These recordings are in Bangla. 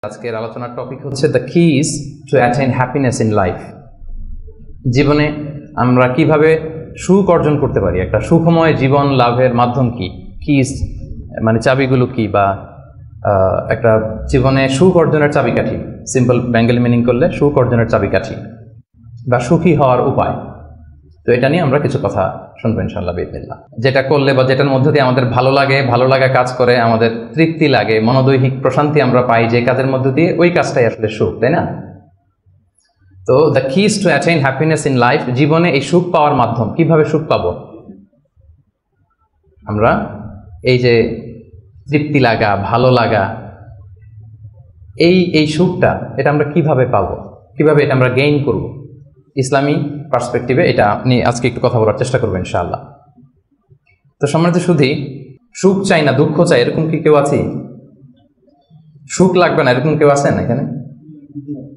আজকের আলোচনার টপিক হচ্ছে the keys to attain happiness in life. জীবনে আমরা কিভাবে সুখ অর্জন করতে পারি, একটা সুখময় জীবন লাভের মাধ্যম কি, কিজ মানে চাবিগুলো কি, বা একটা জীবনে সুখ অর্জনের চাবিকাঠি, সিম্পল বেঙ্গলি মিনিং করলে সুখ অর্জনের চাবিকাঠি বা সুখী হওয়ার উপায়। তো এটা নিয়ে আমরা কিছু কথা শুনবো ইনশাআল্লাহ বিসমিল্লাহ। যেটা করলে বা যেটার মধ্য দিয়ে আমাদের ভালো লাগা কাজ করে, আমাদের তৃপ্তি লাগে, মনোদৈহিক প্রশান্তি আমরা পাই, যে কাজের মধ্য দিয়ে ওই কাজটাই আসলে সুখ, তাই না? তো the keys to attain happiness in life, জীবনে এই সুখ পাওয়ার মাধ্যম, কিভাবে সুখ পাবো আমরা, এই যে তৃপ্তি লাগা, ভালো লাগা, এই সুখটা এটা আমরা কিভাবে পাবো, কিভাবে এটা আমরা গেইন করব, ইসলামী পার্সপেক্টিভে এটা আপনি আজকে একটু কথা বলার চেষ্টা করবেন ইনশাআল্লাহ। তো সম্মানিত শুধু সুখ চাই না দুঃখ চাই এরকম কি কেউ আছে? সুখ লাগবে না এরকম কেউ আছেন এখানে?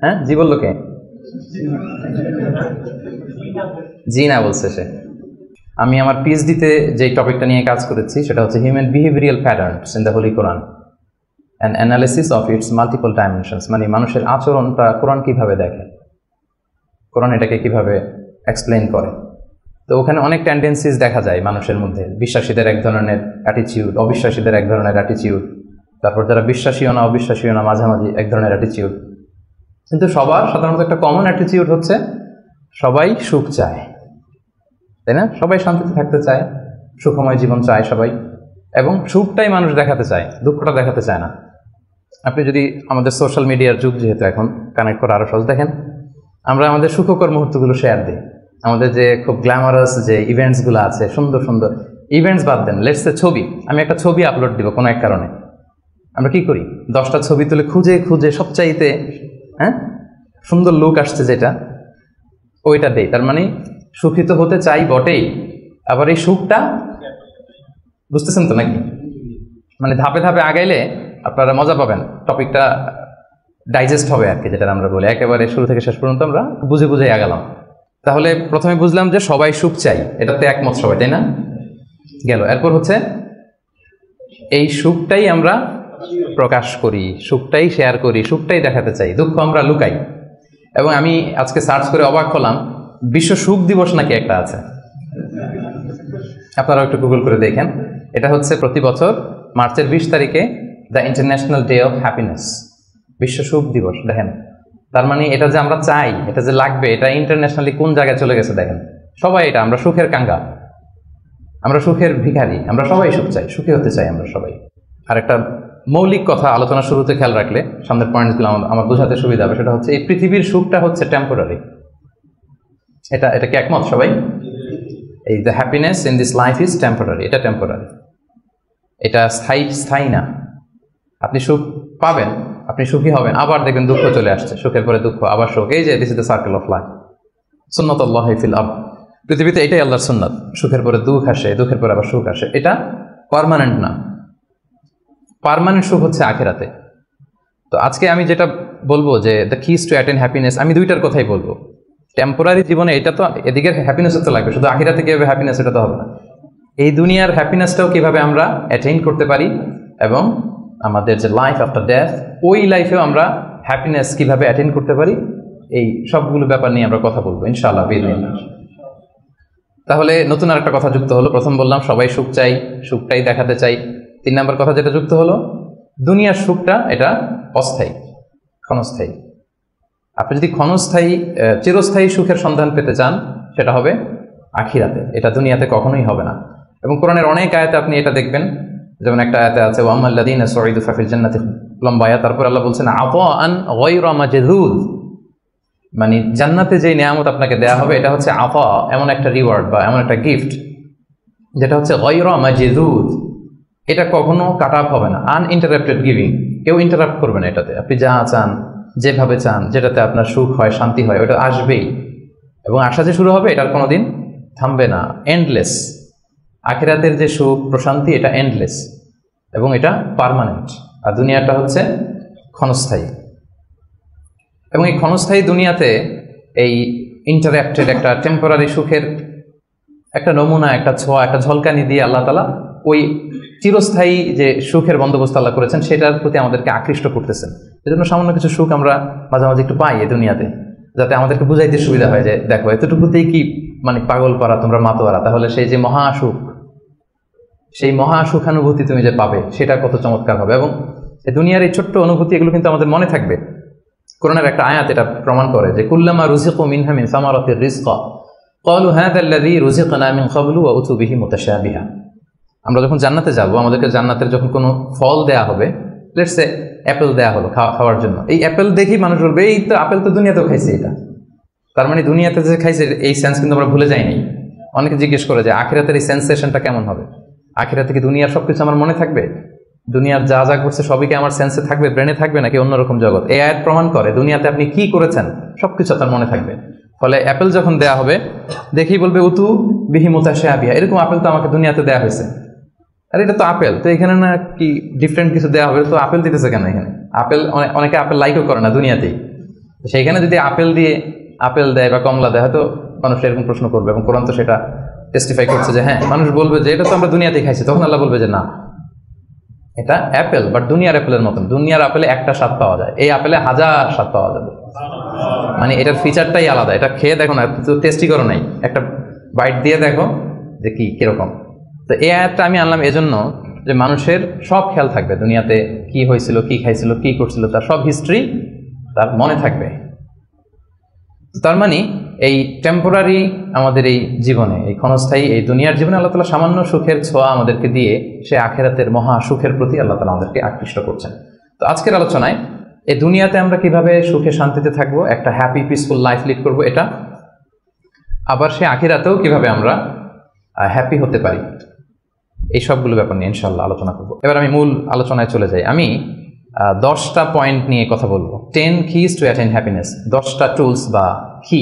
হ্যাঁ, জি বললো কে? জি না বলছে সে। আমি আমার পিএইচডিতে যে টপিকটা নিয়ে কাজ করেছি সেটা হচ্ছে human behavioural patterns in the Holi Quran and analysis of its multiple dimensions, মানে মানুষের আচরণটা কোরআন কিভাবে দেখে, কোরআন এটাকে কিভাবে এক্সপ্লেইন করে। তো ওখানে অনেক টেন্ডেন্সিস দেখা যায় মানুষের মধ্যে, বিশ্বাসীদের এক ধরনের অ্যাটিটিউড, অবিশ্বাসীদের এক ধরনের অ্যাটিটিউড, তারপর যারা বিশ্বাসীও না অবিশ্বাসীও না মাঝামাঝি এক ধরনের অ্যাটিটিউড। কিন্তু সবার সাধারণত একটা কমন অ্যাটিটিউড হচ্ছে সবাই সুখ চায়, তাই না? সবাই শান্তিতে থাকতে চায়, সুখময় জীবন চায় সবাই, এবং সুখটাই মানুষ দেখাতে চায়, দুঃখটা দেখাতে চায় না। আপনি যদি আমাদের সোশ্যাল মিডিয়ার যুগ যেহেতু এখন, কানেক্ট করা আরও সহজ। দেখেন আমরা আমাদের সুখকর মুহূর্তগুলো শেয়ার দিই, আমাদের যে খুব গ্ল্যামারাস যে ইভেন্টসগুলো আছে, সুন্দর সুন্দর ইভেন্টস বাদ দেন, লেটস সে ছবি, আমি একটা ছবি আপলোড দিব কোনো এক কারণে, আমরা কি করি 10টা ছবি তুলে খুঁজে খুঁজে সবচাইতে সুন্দর লুক আসছে যেটা, ওইটা দেই। তার মানে সুখী তো হতে চাই বটেই, আবার এই সুখটা বুঝতেছেন তো নাকি? মানে ধাপে ধাপে আগাইলে আপনারা মজা পাবেন, টপিকটা ডাইজেস্ট হবে আর কি, যেটা আমরা বলি একেবারে শুরু থেকে শেষ পর্যন্ত আমরা বুঝে বুঝে আগালাম। তাহলে প্রথমে বুঝলাম যে সবাই সুখ চাই, এটাতে একমত সবাই, তাই না? গেল। এরপর হচ্ছে এই সুখটাই আমরা প্রকাশ করি, সুখটাই শেয়ার করি, সুখটাই দেখাতে চাই, দুঃখ আমরা লুকাই। এবং আমি আজকে সার্চ করে অবাক হলাম, বিশ্ব সুখ দিবস নাকি একটা আছে, আপনারাও একটু গুগল করে দেখেন। এটা হচ্ছে প্রতি বছর মার্চের 20 তারিখে the international day of happiness, বিশ্ব সুখ দিবস। দেখেন, তার মানে এটা যে আমরা চাই, এটা যে লাগবে, এটা ইন্টারন্যাশনালি কোন জায়গায় চলে গেছে দেখেন। সবাই এটা, আমরা সুখের কাঙ্গা, আমরা সুখের ভিখারি, আমরা সবাই সুখ চাই, সুখী হতে চাই আমরা সবাই। আর একটা মৌলিক কথা আলোচনা শুরুতে খেয়াল রাখলে সামনের পয়েন্টসগুলো আমার বোঝাতে সুবিধা হবে, সেটা হচ্ছে এই পৃথিবীর সুখটা হচ্ছে টেম্পোরারি। এটা কি একমত সবাই? এই the happiness in this life is temporary, এটা টেম্পোরারি, এটা স্থায়ী না। আপনি সুখ পাবেন, আপনি সুখী হবেন, আবার দেখবেন দুঃখ চলে আসছে, সুখের পরে দুঃখ, আবার সুখ, এই যে this is the circle of life, সুন্নাতুল্লাহি ফিল আরদ। পৃথিবীতে এটাই আল্লাহর সুন্নাত, সুখের পরে দুঃখ আসে, দুঃখের পরে আবার সুখ আসে, এটা পার্মানেন্ট না। পার্মানেন্ট সুখ হচ্ছে আখিরাতে। তো আজকে আমি যেটা বলবো যে the keys to attain happiness, আমি দুইটার কথাই বলবো। টেম্পোরারি জীবনে এটা তো, এদিকের হ্যাপিনেস তো লাগবে, শুধু আখিরাতে কীভাবে হ্যাপিনেস এটা তো হবে না। এই দুনিয়ার হ্যাপিনেসটাও কীভাবে আমরা অ্যাটেইন করতে পারি, এবং আমাদের যে লাইফ আফটার ডেথ, ওই লাইফেও আমরা হ্যাপিনেস কীভাবে অ্যাটেইন করতে পারি, এই সবগুলো ব্যাপার নিয়ে আমরা কথা বলবো ইনশাআল্লাহ বিইজনিল্লাহ। তাহলে নতুন আরেকটা কথা যুক্ত হলো। প্রথম বললাম সবাই সুখ চাই, সুখটাই দেখাতে চাই। 3 নম্বর কথা যেটা যুক্ত হলো, দুনিয়ার সুখটা এটা অস্থায়ী, ক্ষণস্থায়ী। আপনি যদি চিরস্থায়ী সুখের সন্ধান পেতে চান, সেটা হবে আখিরাতে, এটা দুনিয়াতে কখনোই হবে না। এবং কোরআনের অনেক আয়াতে আপনি এটা দেখবেন, যেমন একটা আয়াতে আছে ওয়াম্মাল্লাযীনা সুঈদু ফাফিল জান্নাতি, লম্বা আয়াত। তারপর আল্লাহ বলছেন আতাআন গায়রা মাজযুদ, মানে জান্নাতে যে নিয়ামত আপনাকে দেয়া হবে এটা হচ্ছে আতা, এমন একটা রিওয়ার্ড বা এমন একটা গিফট যেটা হচ্ছে গায়রা মাজযুদ, এটা কখনো কাট আপ হবে না, আনইন্টারাপ্টেড গিভিং, কেউ ইন্টারাপ্ট করবে না এটাতে। আপনি যা চান, যেভাবে চান, যেটাতে আপনার সুখ হয়, শান্তি হয়, ওটা আসবেই, এবং আসা যে শুরু হবে এটার কোনোদিন থামবে না, এন্ডলেস। আখিরাতের যে সুখ প্রশান্তি এটা এন্ডলেস এবং এটা পার্মানেন্ট, আর দুনিয়াটা হচ্ছে ক্ষণস্থায়ী। এবং এই ক্ষণস্থায়ী দুনিয়াতে এই ইন্টারাপ্টেড একটা টেম্পোরারি সুখের একটা নমুনা, একটা ছোঁয়া, একটা ঝলকানি দিয়ে আল্লাহ তাআলা ওই চিরস্থায়ী যে সুখের বন্দোবস্ত আল্লাহ করেছেন সেটার প্রতি আমাদেরকে আকৃষ্ট করতেছেন। এজন্য সামান্য কিছু সুখ আমরা মাঝে মাঝে একটু পাই এই দুনিয়াতে, যাতে আমাদেরকে বুঝাইতে সুবিধা হয় যে দেখো এতটুকুতেই কি মানে পাগল পারা, তোমরা মাতোয়ারা। তাহলে সেই যে মহাসুখ, সেই মহাসুখানুভূতি তুমি যে পাবে সেটা কত চমৎকার হবে। এবং এই দুনিয়ার এই ছোট্ট অনুভূতি এগুলো কিন্তু আমাদের মনে থাকবে। কোরআনের একটা আয়াত এটা প্রমাণ করে যে কুল্লামা রুজিকু মিনহা মিন সামারাতির রিজকা ক্বালু হাযা আল্লাযী রুজিকনা মিন ক্বাবলু ওয়া উতু বিহি মুতাশাবিহা। আমরা যখন জান্নাতে যাব, আমাদেরকে জান্নাতের যখন কোনো ফল দেয়া হবে, লেটস সে অ্যাপেল দেয়া হলো খাওয়ার জন্য, এই অ্যাপেল দেখি মানুষ বলবে এই তো আপেল তো দুনিয়াতেও খাইছে এটা। তার মানে দুনিয়াতে যে খাইছে এই সেন্স কিন্তু আমরা ভুলে যাইনি। অনেকে জিজ্ঞেস করে যে আখিরাতের এই সেন্সেশনটা কেমন হবে, আখিরাতে কি দুনিয়ার সবকিছু আমার মনে থাকবে, দুনিয়ার যা যা করছে সবই কি আমার সেন্সে থাকবে, ব্রেনে থাকবে, নাকি অন্যরকম জগৎ? এই আয়াত প্রমাণ করে দুনিয়াতে আপনি কি করেছেন সবকিছু আপনার মনে থাকবে। ফলে অ্যাপেল যখন দেয়া হবে দেখেই বলবে উতু বিহি মুতাশাবিহা, এরকম আপেল তো আমাকে দুনিয়াতে দেয়া হয়েছে। আর এটা তো আপেল, তো এখানে না কি ডিফারেন্ট কিছু দেওয়া হবে, তো আপেল দিতেছে কেন এখানে? আপেল অনেকে আপেল লাইকও করে না দুনিয়াতেই, সেইখানে যদি আপেল দিয়ে আপেল দেয় বা কমলা দেয় হয়তো মানুষ এরকম প্রশ্ন করবে। এবং কোরআন তো সেটা টেস্টিফাই করছে যে হ্যাঁ, মানুষ বলবে যে এটা তো আমরা দুনিয়াতেই খাইছি। তখন আল্লাহ বলবে যে না, এটা অ্যাপেল, বাট দুনিয়ার অ্যাপেলের মতন। দুনিয়ার আপেলে একটা স্বাদ পাওয়া যায়, এই আপেলে 1000 স্বাদ পাওয়া যাবে। মানে এটার ফিচারটাই আলাদা। এটা খেয়ে দেখো না, টেস্টি করো নাই, একটা বাইট দিয়ে দেখো যে কিরকম। তো এই আয়াতটা আমি আনলাম এজন্য যে মানুষের সব খেয়াল থাকবে, দুনিয়াতে কি হয়েছিল, কি খাইছিল, কি করছিল, তার সব হিস্ট্রি তার মনে থাকবে। তার মানে এই টেম্পোরারি আমাদের এই জীবনে, এই ক্ষণস্থায়ী এই দুনিয়ার জীবনে আল্লাহ তাআলা সামান্য সুখের ছোঁয়া আমাদেরকে দিয়ে সে আখিরাতের মহা সুখের প্রতি আল্লাহ তাআলা আমাদেরকে আকৃষ্ট করছেন। তো আজকের আলোচনায় এই দুনিয়াতে আমরা কিভাবে সুখে শান্তিতে থাকবো, একটা হ্যাপি পিসফুল লাইফ লিড করবো এটা, আবার সে আখিরাতেও কিভাবে আমরা হ্যাপি হতে পারি, এই সবগুলো ব্যাপার নিয়ে ইনশাআল্লাহ আলোচনা করবো। এবার আমি মূল আলোচনায় চলে যাই। আমি 10টা পয়েন্ট নিয়ে কথা বলবো। 10 keys to attain happiness, 10টা টুলস বা কি,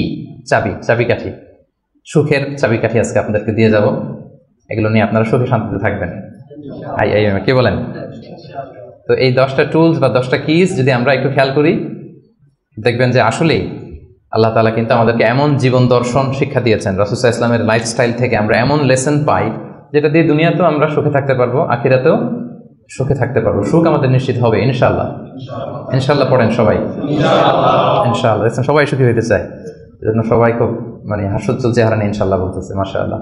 চাবিকাঠি, সুখের চাবিকাঠি আজকে আপনাদেরকে দিয়ে যাব। এগুলো নিয়ে আপনারা সুখে শান্তিতে থাকবেন। কি বলেন? তো এই 10টা টুলস বা 10টা কিজ যদি আমরা একটু খেয়াল করি, দেখবেন যে আসলেই আল্লাহ তাআলা কিন্তু আমাদেরকে এমন জীবন দর্শন শিক্ষা দিয়েছেন, রাসূল সাল্লাল্লাহু আলাইহি ওয়াসাল্লামের লাইফস্টাইল থেকে আমরা এমন লেসন পাই যেটা দিয়ে দুনিয়াতেও আমরা সুখে থাকতে পারবো, আখিরাতেও সুখে থাকতে পারবো। সুখ আমাদের নিশ্চিত হবে ইনশাআল্লাহ। ইনশাআল্লাহ পড়েন সবাই, ইনশাআল্লাহ। সবাই সুখী হইতে চায়, এজন্য সবাই খুব মানে হাস্যোজ্জ্বল চেহারা নিয়ে ইনশাআল্লাহ বলতেছে, মাশাআল্লাহ।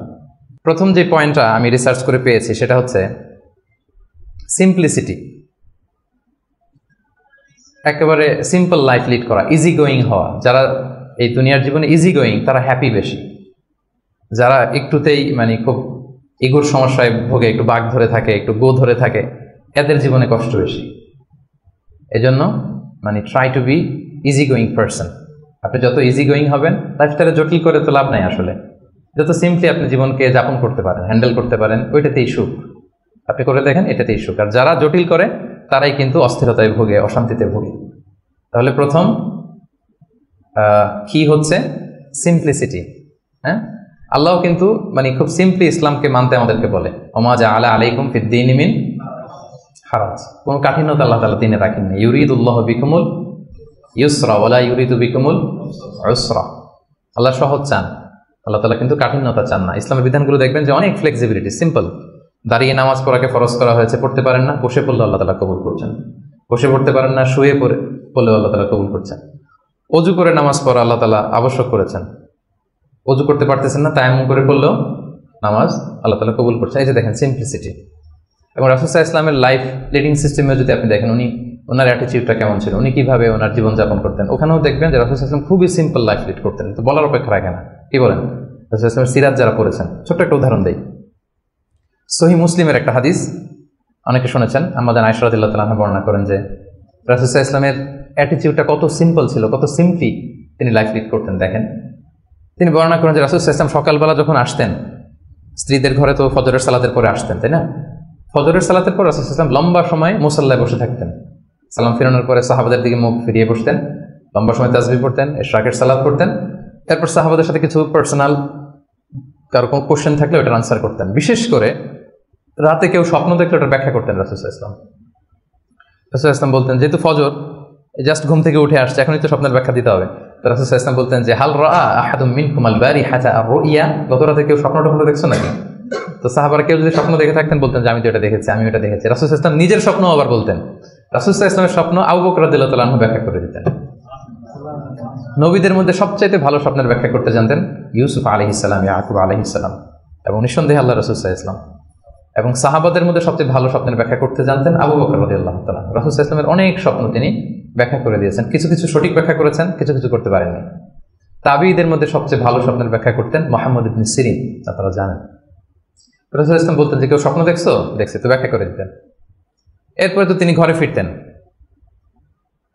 প্রথম যে পয়েন্টটা আমি রিসার্চ করে পেয়েছি সেটা হচ্ছে সিম্পলিসিটি। একেবারে সিম্পল লাইফ লিড করা, ইজি গোয়িং হওয়া। যারা এই দুনিয়ার জীবনে ইজি গোয়িং তারা হ্যাপি বেশি। যারা একটুতেই মানে খুব ইগোর সমস্যায় ভোগে, একটু বাঘ ধরে থাকে, একটু গো ধরে থাকে, এদের জীবনে কষ্ট বেশি। এজন্য মানে try to be easy going person. আপনি যত ইজি গোয়িং হবেন, লাইফস্টাইলে জটিল করে তো লাভ নাই আসলে। যত সিম্পলি আপনি জীবনকে যাপন করতে পারেন, হ্যান্ডেল করতে পারেন, ওইটাতেই সুখ। আপনি করে দেখেন, এটাতেই সুখ। আর যারা জটিল করে তারাই কিন্তু অস্থিরতায় ভোগে, অশান্তিতে ভোগে। তাহলে প্রথম কি হচ্ছে সিম্পলিসিটি। হ্যাঁ, আল্লাহ কিন্তু মানে খুব সিম্পলি ইসলামকে মানতে আমাদেরকে বলে, ওমা জাআলা আলাইকুম ফিদ-দীনি মিন হারাজ। কোন কাঠিন্যতা আল্লাহ তাআলা দ্বীনে রাখেননি। ইউরিদুল্লাহু বিকুমুল ইউসরা ওয়ালা ইউরিদু বিকুমুল উসরা। আল্লাহ সহজ চান, আল্লাহ তাআলা কিন্তু কাঠিন্যতা চান না। ইসলামের বিধানগুলো দেখবেন যে অনেক ফ্লেক্সিবিলিটি, সিম্পল। দাঁড়িয়ে নামাজ পড়াকে ফরজ করা হয়েছে, পড়তে পারেন না, বসে পড়লে আল্লাহ তাআলা কবুল করছেন। বসে পড়তে পারেন না, শুয়ে পড়লেও আল্লাহ তাআলা কবুল করছেন। অজু করে নামাজ পড়া আল্লাহ তাআলা আবশ্যক করেছেন। অজু করতে পারতেছেন না, তায়াম্মুম করে পড়লেও নামাজ আল্লাহ তাআলা কবুল করছেন। এই যে দেখেন সিম্পলিসিটি। এবং রাসূল সাল্লাল্লাহু আলাইহি ওয়াসাল্লামের লাইফ লিডিং সিস্টেমে যদি আপনি দেখেন, ওনার অ্যাটিটিউডটা কেমন ছিল, উনি কিভাবে ওনার জীবনযাপন করতেন, ওখানেও দেখবেন যে রাসূল সাল্লাল্লাহু আলাইহি ওয়াসাল্লাম খুবই সিম্পল লাইফ লিড করতেন। তো বলার অপেক্ষা রাখে না। কি বলেন? রাসূল সাল্লাল্লাহু আলাইহি ওয়াসাল্লামের সিরাত যারা পড়েছেন, ছোট্ট একটা উদাহরণ দেই। সহিহ মুসলিমের একটা হাদিস অনেকে শুনেছেন, আম্মা জান আয়েশা রাদিয়াল্লাহু তাআলা আনহা বর্ণনা করেন যে রাসূল সাল্লাল্লাহু আলাইহি ওয়াসাল্লামের অ্যাটিটিউডটা কত সিম্পল ছিল, কত সিম্পলি তিনি লাইফ লিড করতেন। দেখেন, তিনি বর্ণনা করেন যে রাসূল সাল্লাল্লাহু আলাইহি ওয়াসাল্লাম সকালবেলা যখন আসতেন, স্ত্রীদের ঘরে তো ফজরের সালাতের পরে আসতেন, তাই না? ফজরের সালাতের পর রাসূল সাল্লাল্লাহু আলাইহি ওয়াসাল্লাম লম্বা সময় মুসাল্লায় বসে থাকতেন। সালাম ফিরানোর পরে সাহাবাদের দিকে মুখ ফিরিয়ে বসতেন, লম্বা সময় তাসবিহ পড়তেন, ইশরাকের সালাত পড়তেন। এরপর সাহাবাদের সাথে কিছু পার্সোনাল কারো কোনো কোশ্চেন থাকলে ওটার আনসার করতেন। বিশেষ করে রাতে কেউ স্বপ্ন দেখলে ওটার ব্যাখ্যা করতেন রাসূল সাল্লাল্লাহু আলাইহি ওয়াসাল্লাম। রাসূল সাল্লাল্লাহু আলাইহি ওয়াসাল্লাম বলতেন, যেহেতু ফজর জাস্ট ঘুম থেকে উঠে আসছে, এখনই তো স্বপ্নের ব্যাখ্যা দিতে হবে। তো রাসূল সাল্লাল্লাহু আলাইহি ওয়াসাল্লাম বলতেন যে হাল রাআ আহাদুম মিনকুম আল বারিহাতা আর-রুইয়া, গত রাতে কেউ স্বপ্ন টপ্ন দেখছো নাকি? তো সাহাবারা কেউ যদি স্বপ্ন দেখে থাকতেন বলতেন যে আমি তো এটা দেখেছি, আমি এটা দেখেছি। রাসূল সাল্লাল্লাহু আলাইহি ওয়াসাল্লাম নিজের স্বপ্ন আবার বলতেন। রাসূল সাল্লাল্লাহু আলাইহি ওয়াসাল্লামের স্বপ্ন আবু বকর রাদিয়াল্লাহু তাআলা আনহু ব্যাখ্যা করে দিতেন। নবীদের মধ্যে সবচাইতে ভালো স্বপ্নের ব্যাখ্যা করতে জানতেন ইউসুফ আলাইহিস সালাম, ইয়াকুব আলাইহিস সালাম এবং নিঃসন্দেহে আল্লাহ রাসূল সাল্লাল্লাহু আলাইহি ওয়াসাল্লাম। এবং সাহাবাদের মধ্যে সবচেয়ে ভালো স্বপ্নের ব্যাখ্যা করতে জানতেন আবু বকর রাদিয়াল্লাহু তাআলা। রাসূল সাল্লাল্লাহু আলাইহি ওয়াসাল্লামের অনেক স্বপ্ন তিনি ব্যাখ্যা করে দিয়েছেন, কিছু কিছু সঠিক ব্যাখ্যা করেছেন, কিছু কিছু করতে পারেননি। তাবিঈদের মধ্যে সবচেয়ে ভালো স্বপ্নের ব্যাখ্যা করতেন মুহাম্মদ ইবনে সিরিন, আপনারা জানেন। রাসূল সাল্লাল্লাহু আলাইহি ওয়াসাল্লাম বলতেন যে কেউ স্বপ্ন দেখছো? দেখছি, তো ব্যাখ্যা করে দিতেন। এরপরে তো তিনি ঘরে ফিরতেন,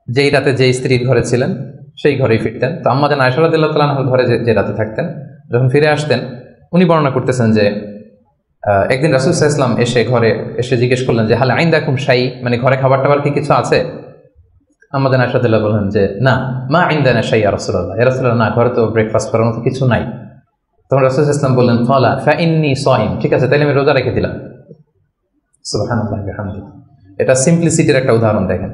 যেই রাতে যেই স্ত্রীর ঘরে ছিলেন সেই ঘরেই ফিরতেন। তো আম্মা জান আয়েশা রাদিয়াল্লাহু তাআলা আনহার ঘরে যে রাতে থাকতেন, যখন ফিরে আসতেন উনি বর্ণনা করতেছেন যে একদিন রাসূল সাল্লাল্লাহু আলাইহি ওয়াসাল্লাম এসে ঘরে এসে জিজ্ঞেস করলেন যে হাল আইনদাকুম শাই, মানে ঘরে খাবার টাবার কি কিছু আছে? আম্মা জান আয়েশা রাদিয়াল্লাহু বললেন যে না, মা ইনদানা শাই ইয়া রাসূলুল্লাহ, ইয়া রাসূলুল্লাহ না, ঘরে তো ব্রেকফাস্ট করার মতো কিছু নাই। তখন রাসূল সাল্লাল্লাহু আলাইহি ওয়াসাল্লাম বললেন ফালা ফাইন্নী সাইম, ঠিক আছে তাহলে আমি রোজা রেখে দিলাম। সুবহানাল্লাহি ওয়া বিহামদিহি। এটা সিম্পলিসিটির একটা উদাহরণ। দেখেন,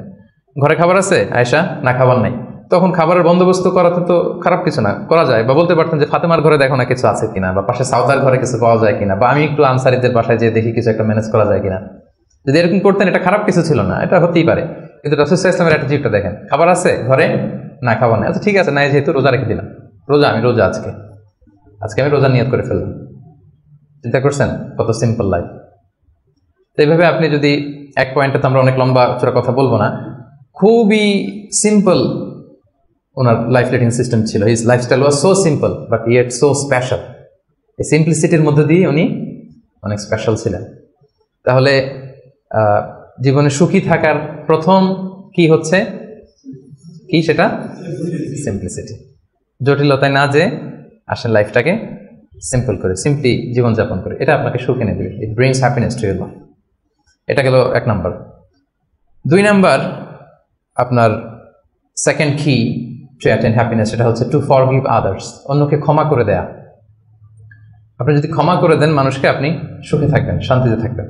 ঘরে খাবার আছে আয়েশা, না খাবার নাই, তখন খাবারের বন্দোবস্ত করাতে তো খারাপ কিছু না, করা যায়। বা বলতে পারতেন যে ফাতেমার ঘরে দেখো না কিছু আছে কিনা, বা পাশে সাউদার ঘরে কিছু পাওয়া যায় কিনা, বা আমি একটু আনসারিদের বাসায় যেয়ে দেখি কিছু একটা ম্যানেজ করা যায় কিনা। যদি এরকম করতেন এটা খারাপ কিছু ছিল না, এটা হতেই পারে। কিন্তু রাসূল সাল্লাল্লাহু আলাইহি ওয়াসাল্লামের অ্যাটিটিউডটা দেখেন, খাবার আছে ঘরে, না খাবার নেই, আচ্ছা ঠিক আছে, না যেহেতু রোজা রেখে দিলাম, আমি রোজা আজকে আমি রোজা নিয়ত করে ফেললাম। চিন্তা করছেন কত সিম্পল লাইফ। তো এইভাবে আপনি যদি এক পয়েন্টে, তো আমরা অনেক লম্বা চূড়া কথা বলবো না, খুবই সিম্পল ওনার লাইফ লিডিং সিস্টেম ছিল। His lifestyle was so simple but yet so special. এই সিম্পলিসিটির মধ্যে দিয়ে উনি অনেক স্পেশাল ছিলেন। তাহলে জীবনে সুখী থাকার প্রথম কি হচ্ছে, কি সেটা? সিম্পলিসিটি। জটিলতায় না যে আসেন লাইফটাকে সিম্পল করে, সিম্পলি জীবনযাপন করে, এটা আপনাকে সুখ এনে দেবে। ইট brings happiness to your life. এটা গেল 1 নাম্বার। 2 নাম্বার, আপনার সেকেন্ড কি টু অ্যাটেইন হ্যাপিনেস, এটা হচ্ছে টু ফরগিভ আদার্স, অন্যকে ক্ষমা করে দেয়া। আপনি যদি ক্ষমা করে দেন মানুষকে, আপনি সুখে থাকবেন, শান্তিতে থাকবেন।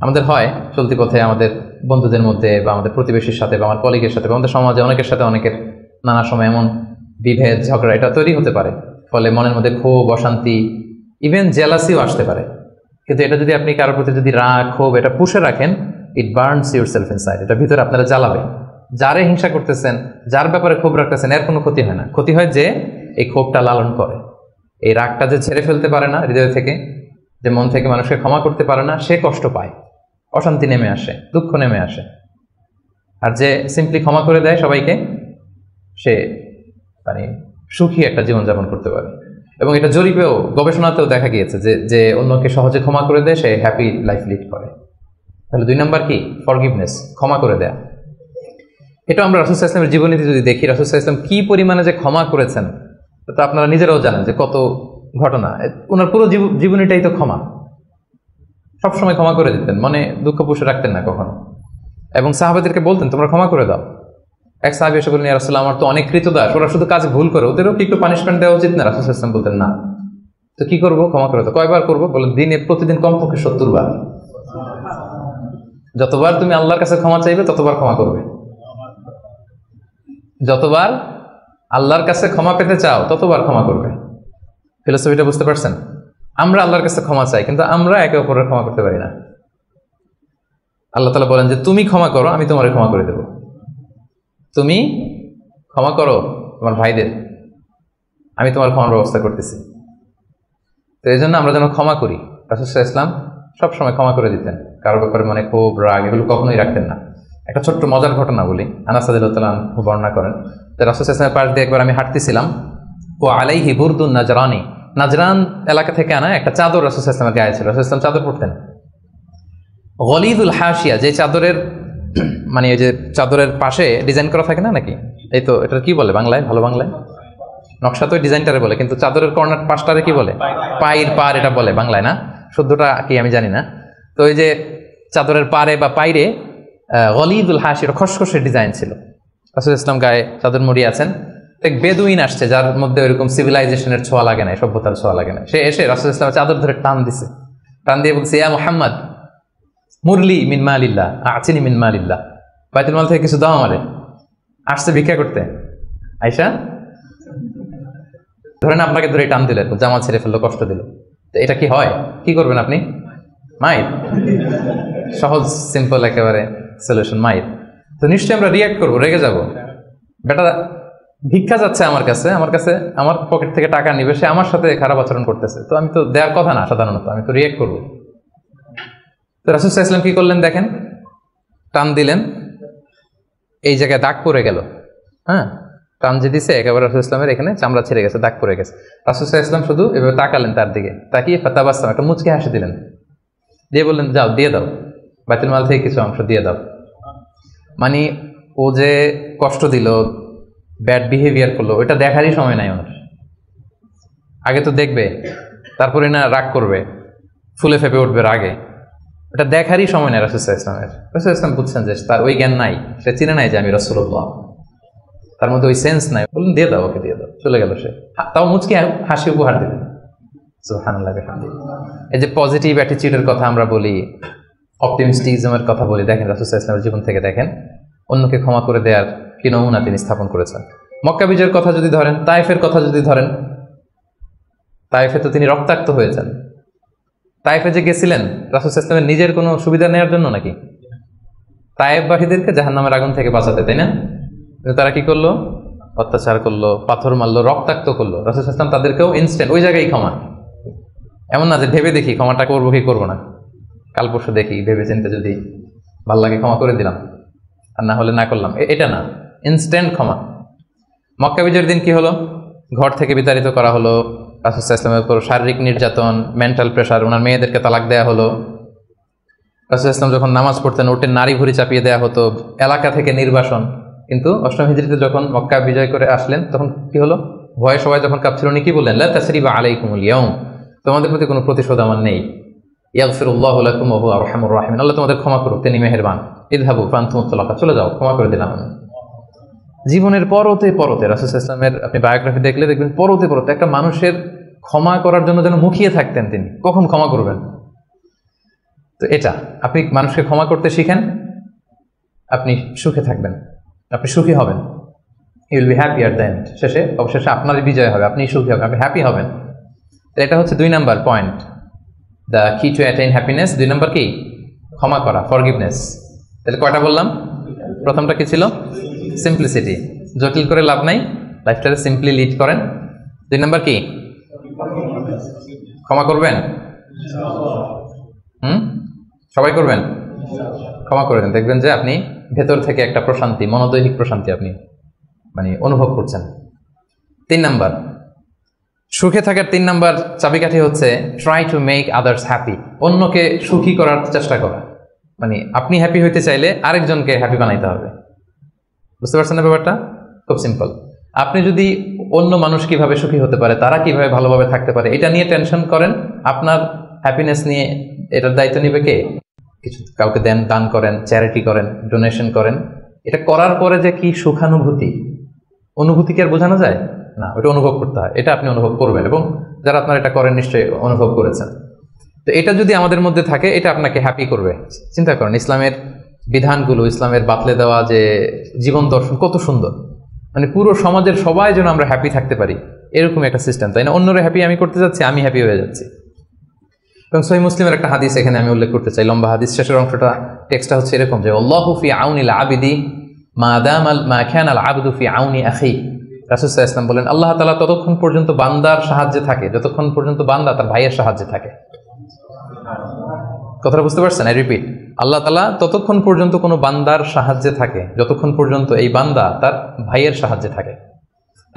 আমাদের হয় চলতি পথে আমাদের বন্ধুদের মধ্যে, বা আমাদের প্রতিবেশীর সাথে, বা আমার কলিগের সাথে, বা আমাদের সমাজে অনেকের সাথে অনেকের নানা সময় এমন বিভেদ ঝগড়া এটা তৈরি হতে পারে, ফলে মনের মধ্যে ক্ষোভ, অশান্তি, ইভেন জেলাসিও আসতে পারে। কিন্তু এটা যদি আপনি কারোর প্রতি যদি রাগ, ক্ষোভ এটা পুষে রাখেন, ইট বার্নস ইউর সেলফ ইনসাইড, এটা ভিতরে আপনারা জ্বালাবে। যারে হিংসা করতেছেন, যার ব্যাপারে ক্ষোভ রাখতেছেন, এর কোনো ক্ষতি হয় না। ক্ষতি হয় যে এই ক্ষোভটা লালন করে, এই রাগটা যে ছেড়ে ফেলতে পারে না হৃদয় থেকে, যে মন থেকে মানুষকে ক্ষমা করতে পারে না, সে কষ্ট পায়, অশান্তি নেমে আসে, দুঃখ নেমে আসে। আর যে সিম্পলি ক্ষমা করে দেয় সবাইকে, সে মানে সুখী একটা জীবনযাপন করতে পারে। এবং এটা জরিপেও, গবেষণাতেও দেখা গিয়েছে যে অন্যকে সহজে ক্ষমা করে দেয়, সে হ্যাপি লাইফ লিড করে। তাহলে 2 নাম্বার কি? ফরগিভনেস, ক্ষমা করে দেয়া। এটা আমরা রাসূল সাল্লাল্লাহু আলাইহি ওয়াসাল্লামের জীবনীতে যদি দেখি, রাসূল সাল্লাল্লাহু আলাইহি ওয়াসাল্লাম কি পরিমাণে যে ক্ষমা করেছেন, তো আপনারা নিজেরাও জানেন যে কত ঘটনা। ওনার পুরো জীবনীটাই তো ক্ষমা, সবসময় ক্ষমা করে দিতেন, মনে দুঃখ পুষে রাখতেন না কখনো। এবং সাহাবাদেরকে বলতেন তোমরা ক্ষমা করে দাও। এক সাহাবী এসে বললেন, ইয়া রাসূলুল্লাহ, আমার তো অনেক কৃতদাস, ওরা শুধু কাজ ভুল করে, ওদেরও কি একটু পানিশমেন্ট দেওয়া উচিত না? রাসূল সাল্লাল্লাহু আলাইহি ওয়াসাল্লাম বলতেন না। তো কি করবো? ক্ষমা করে দাও। কয়বার করবো? বলেন প্রতিদিন কমপক্ষে 70 বার। যতবার তুমি আল্লাহর কাছে ক্ষমা চাইবে ততবার ক্ষমা করবে। যতবার আল্লাহর কাছে ক্ষমা পেতে চাও ততবার ক্ষমা করবে। ফিলোসফিটা বুঝতে পারছেন? আমরা আল্লাহর কাছে ক্ষমা চাই, কিন্তু আমরা একে অপরের ক্ষমা করতে পারি না। আল্লাহ তাআলা বলেন যে তুমি ক্ষমা করো, আমি তোমারে ক্ষমা করে দেব। তুমি ক্ষমা করো তোমার ভাইদের, আমি তোমার ক্ষমার ব্যবস্থা করতেছি। তো এই জন্য আমরা যেন ক্ষমা করি। রাসূল সাল্লাল্লাহু আলাইহি ওয়াসাল্লাম সবসময় ক্ষমা করে দিতেন, কারোর ব্যাপারে মনে ক্ষোভ, রাগ এগুলো কখনোই রাখতেন না। একটা ছোট্ট মজার ঘটনা বলি। আনাস রাদিয়াল্লাহু তাআলা আনহু বর্ণনা করেন যে রাসূল সাল্লাল্লাহু আলাইহি ওয়াসাল্লামের পাশ দিয়ে একবার আমি হাঁটতেছিলাম, ও আলাইহি বুরদুন নাজরানি, নাজরান এলাকা থেকে আনা একটা চাদর রাসূল সাল্লাল্লাহু আলাইহি ওয়াসাল্লামের গায়ে ছিল। রাসূল সাল্লাল্লাহু আলাইহি ওয়াসাল্লাম চাদর পরতেন। গলিদুল হাশিয়া, যে চাদরের মানে এই যে চাদরের পাশে ডিজাইন করা থাকে না নাকি, এই তো এটা কি বলে বাংলায়, ভালো বাংলায় নকশা, তো ডিজাইনটারে বলে, কিন্তু চাদরের কর্নার পাশটারে কি বলে? পায়ের পার, এটা বলে বাংলায় না, শুদ্ধটা কি আমি জানি না। তো এই যে চাদরের পারে বা পাইরে গলিদুল হাশিয়া, খসখসে ডিজাইন ছিল। রাসূল ইসলাম গায়ে চাদর মুড়ি আছেন, এক বেদুইন আসছে যার মধ্যে ওইরকম সিভিলাইজেশনের ছোঁয়া লাগে না, সভ্যতার ছোঁয়া লাগে না। সে এসে রাসূল ইসলামের চাদর ধরে টান দিছে, টান দিয়ে বলছে, ইয়া মুহাম্মদ মুরলি মিন মালিল্লাহ আতিনি মিন মালিল্লাহ, বাইতুল মাল থেকে কিছু দাও আমারে। আসছে ভিক্ষা করতে, আয়েশা ধরেন আপনাকে ধরে টান দিল, জামা ছেড়ে ফেললো, কষ্ট দিল। এটা কি হয়? কি করবেন আপনি? মাইর। সহজ সিম্পল একেবারে সলিউশন, মাইর। তো নিশ্চয়ই আমরা রিয়াক্ট করবো, রেগে যাব। বেটা ভিক্ষা যাচ্ছে আমার কাছে আমার পকেট থেকে টাকা নিবে, সে আমার সাথে খারাপ আচরণ করতেছে, তো আমি তো দেওয়ার কথা না সাধারণত, আমি তো রিয়াক্ট করবো। তো রাসূল সাল্লাল্লাহু আলাইহি ওয়াসাল্লাম কি করলেন দেখেন, টান দিলেন, এই জায়গায় দাগ পড়ে গেল। হ্যাঁ, টান যে দিছে একেবারে রাসূল ইসলামের এখানে চামড়া ছিঁড়ে গেছে, দাগ পড়ে গেছে। রাসূল সাল্লাল্লাহু আলাইহি ওয়াসাল্লাম শুধু এভাবে তাকালেন তার দিকে, তাকিয়ে ফাতাবাসসাম, একটা মুচকি হাসি দিলেন, দিয়ে বললেন যাও দিয়ে দাও, বাইতুল মাল থেকে কিছু অংশ দিয়ে দাও। মানে ও যে কষ্ট দিল, ব্যাড বিহেভিয়ার করলো, ওইটা দেখারই সময় নাই ওনার। আগে তো দেখবে, তারপরে না রাগ করবে, ফুলে ফেপে উঠবে রাগে, ওটা দেখারই সময় নেই রাসূল সাল্লাল্লাহু আলাইহি ওয়াসাল্লামের। রাসূল সাল্লাল্লাহু আলাইহি ওয়াসাল্লাম বুঝছেন যে তার ওই জ্ঞান নাই, সে চিনে নাই যে আমি রাসূলুল্লাহ, তার মধ্যে ওই সেন্স নাই। বললেন দিয়ে দাও, ওকে দিয়ে দাও, চলে গেল সে। তাও মুচকি হাসি উপহার দিলেন। সুবহানাল্লাহ, আলহামদুলিল্লাহ। এই যে পজিটিভ অ্যাটিটিউডের কথা আমরা বলি, অপটিমিস্টিজমের কথা বলি, দেখেন রাসূল সাল্লাল্লাহু আলাইহি ওয়াসাল্লামের জীবন থেকে দেখেন অন্যকে ক্ষমা করে দেওয়ার কি নমুনা তিনি স্থাপন করেছেন। মক্কা বিজয়ের কথা যদি ধরেন, তায়েফের কথা যদি ধরেন, তায়েফে তো তিনি রক্তাক্ত হয়েছেন। তায়েফে যে গেছিলেন রাসূল সাল্লাল্লাহু আলাইহি ওয়াসাল্লামের নিজের কোনো সুবিধা নেওয়ার জন্য নাকি? তায়েফবাসীদেরকে জাহান্নামের আগুন থেকে বাঁচাতে, তাই না? কিন্তু তারা কি করলো? অত্যাচার করলো, পাথর মারলো, রক্তাক্ত করলো। রাসূল সাল্লাল্লাহু আলাইহি ওয়াসাল্লাম তাদেরকেও ইনস্ট্যান্ট ওই জায়গায় ক্ষমা। এমন না যে ভেবে দেখি ক্ষমাটা করবো কি করবো না, কাল পরশু দেখি, ভেবে চিন্তে যদি ভাল লাগে ক্ষমা করে দিলাম, আর না হলে না করলাম, এটা না, ইনস্ট্যান্ট ক্ষমা। মক্কা বিজয়ের দিন কি হলো? ঘর থেকে বিতাড়িত করা হলো, রাসূল সাল্লাল্লাহু আলাইহি ওয়াসাল্লামের উপর শারীরিক নির্যাতন, মেন্টাল প্রেশার, ওনার মেয়েদেরকে তালাক দেওয়া হলো। রাসূল সাল্লাল্লাহু আলাইহি ওয়াসাল্লাম যখন নামাজ পড়তেন উঠে নারী ভুঁড়ি চাপিয়ে দেওয়া হতো, এলাকা থেকে নির্বাসন। কিন্তু অষ্টম হিজরিতে যখন মক্কা বিজয় করে আসলেন তখন কি হলো? ভয়ে সবাই যখন কাঁপছিল, উনি কি বললেন? লা তাসরিবা আলাইকুমুল ইয়াউম, তোমাদের প্রতি কোনো প্রতিশোধ আমার নেই। ইয়াগফিরুল্লাহু লাকুম ওয়া হুয়া আরহামুর রাহিমিন, আল্লাহ তোমাদের ক্ষমা করুক, তিনি মেহেরবান। ইযহাবু ফাআনতুমুত তালাকা, চলে যাও, ক্ষমা করে দিলাম আমি। জীবনের পরতে পরতে রাসূল সাল্লাল্লাহু আলাইহি ওয়াসাল্লামের আপনি বায়োগ্রাফি দেখলে দেখবেন পরতে পরতে একটা মানুষের ক্ষমা করার জন্য যেন মুখিয়ে থাকতেন তিনি, কখন ক্ষমা করবেন। তো এটা আপনি মানুষকে ক্ষমা করতে শিখেন, আপনি সুখে থাকবেন, আপনি সুখী হবেন। You will be happy at the end, শেষে অবশেষে আপনারই বিজয় হবে, আপনি সুখী হবেন, আপনি হ্যাপি হবেন। তো এটা হচ্ছে 2 নাম্বার পয়েন্ট, দ্য কি টু অ্যাটেইন হ্যাপিনেস। 2 নাম্বার কি? ক্ষমা করা, ফরগিভনেস। তাহলে কয়টা বললাম? প্রথমটা কি ছিল? সিম্পলিসিটি, জটিল করে লাভ নাই, লাইফটাকে সিম্পলি লিড করেন। 2 নাম্বার কি? ক্ষমা করবেন। সবাই করবেন, ক্ষমা করে দেন, দেখবেন যে আপনি ভেতর থেকে একটা প্রশান্তি, মনোদৈহিক প্রশান্তি আপনি মানে অনুভব করছেন। 3 নাম্বার, সুখে থাকার 3 নাম্বার চাবিকাঠি হচ্ছে try to make others happy, অন্যকে সুখী করার চেষ্টা করা। মানে আপনি হ্যাপি হইতে চাইলে আরেকজনকে হ্যাপি বানাইতে হবে। বুঝতে পারছেন না ব্যাপারটা? খুব সিম্পল। আপনি যদি অন্য মানুষ কিভাবে সুখী হতে পারে, তারা কিভাবে ভালোভাবে থাকতে পারে, এটা নিয়ে টেনশন করেন, আপনার হ্যাপিনেস নিয়ে এটার দায়িত্ব নিবে কে? কিছু কাউকে দেন, দান করেন, চ্যারিটি করেন, ডোনেশন করেন। এটা করার পরে যে কি সুখানুভূতি, অনুভূতি কি আর বোঝানো যায় না, ওটা অনুভব করতে হয়। এটা আপনি অনুভব করবেন, এবং যারা আপনারা এটা করেন নিশ্চয়ই অনুভব করেছেন। তো এটা যদি আমাদের মধ্যে থাকে, এটা আপনাকে হ্যাপি করবে। চিন্তা করেন ইসলামের বিধানগুলো, ইসলামের বাতলে দেওয়া যে জীবন দর্শন কত সুন্দর, মানে পুরো সমাজের সবাই যেন আমরা হ্যাপি থাকতে পারি, এরকম একটা সিস্টেম, তাই না? অন্যরা হ্যাপি আমি করতে যাচ্ছি, আমি হ্যাপি হয়ে যাচ্ছি। এবং সহিহ মুসলিমের একটা হাদিস এখানে আমি উল্লেখ করতে চাই, লম্বা হাদিস, শেষের অংশটা, টেক্সটটা হচ্ছে এরকম যে আল্লাহু ফি আউনিল আবিদি মা দামাল মা কানাল আবদু ফি আউনি আখি। রাসূল সাল্লাল্লাহু আলাইহি ওয়াসাল্লাম বলেন, আল্লাহ তাআলা ততক্ষণ পর্যন্ত বান্দার সাহায্যে থাকে যতক্ষণ পর্যন্ত বান্দা তার ভাইয়ের সাহায্যে থাকে। কথাটা বুঝতে পারছেন? আই রিপিট, আল্লাহ তাআলা ততক্ষণ পর্যন্ত কোনো বান্দার সাহায্যে থাকে যতক্ষণ পর্যন্ত এই বান্দা তার ভাইয়ের সাহায্যে থাকে।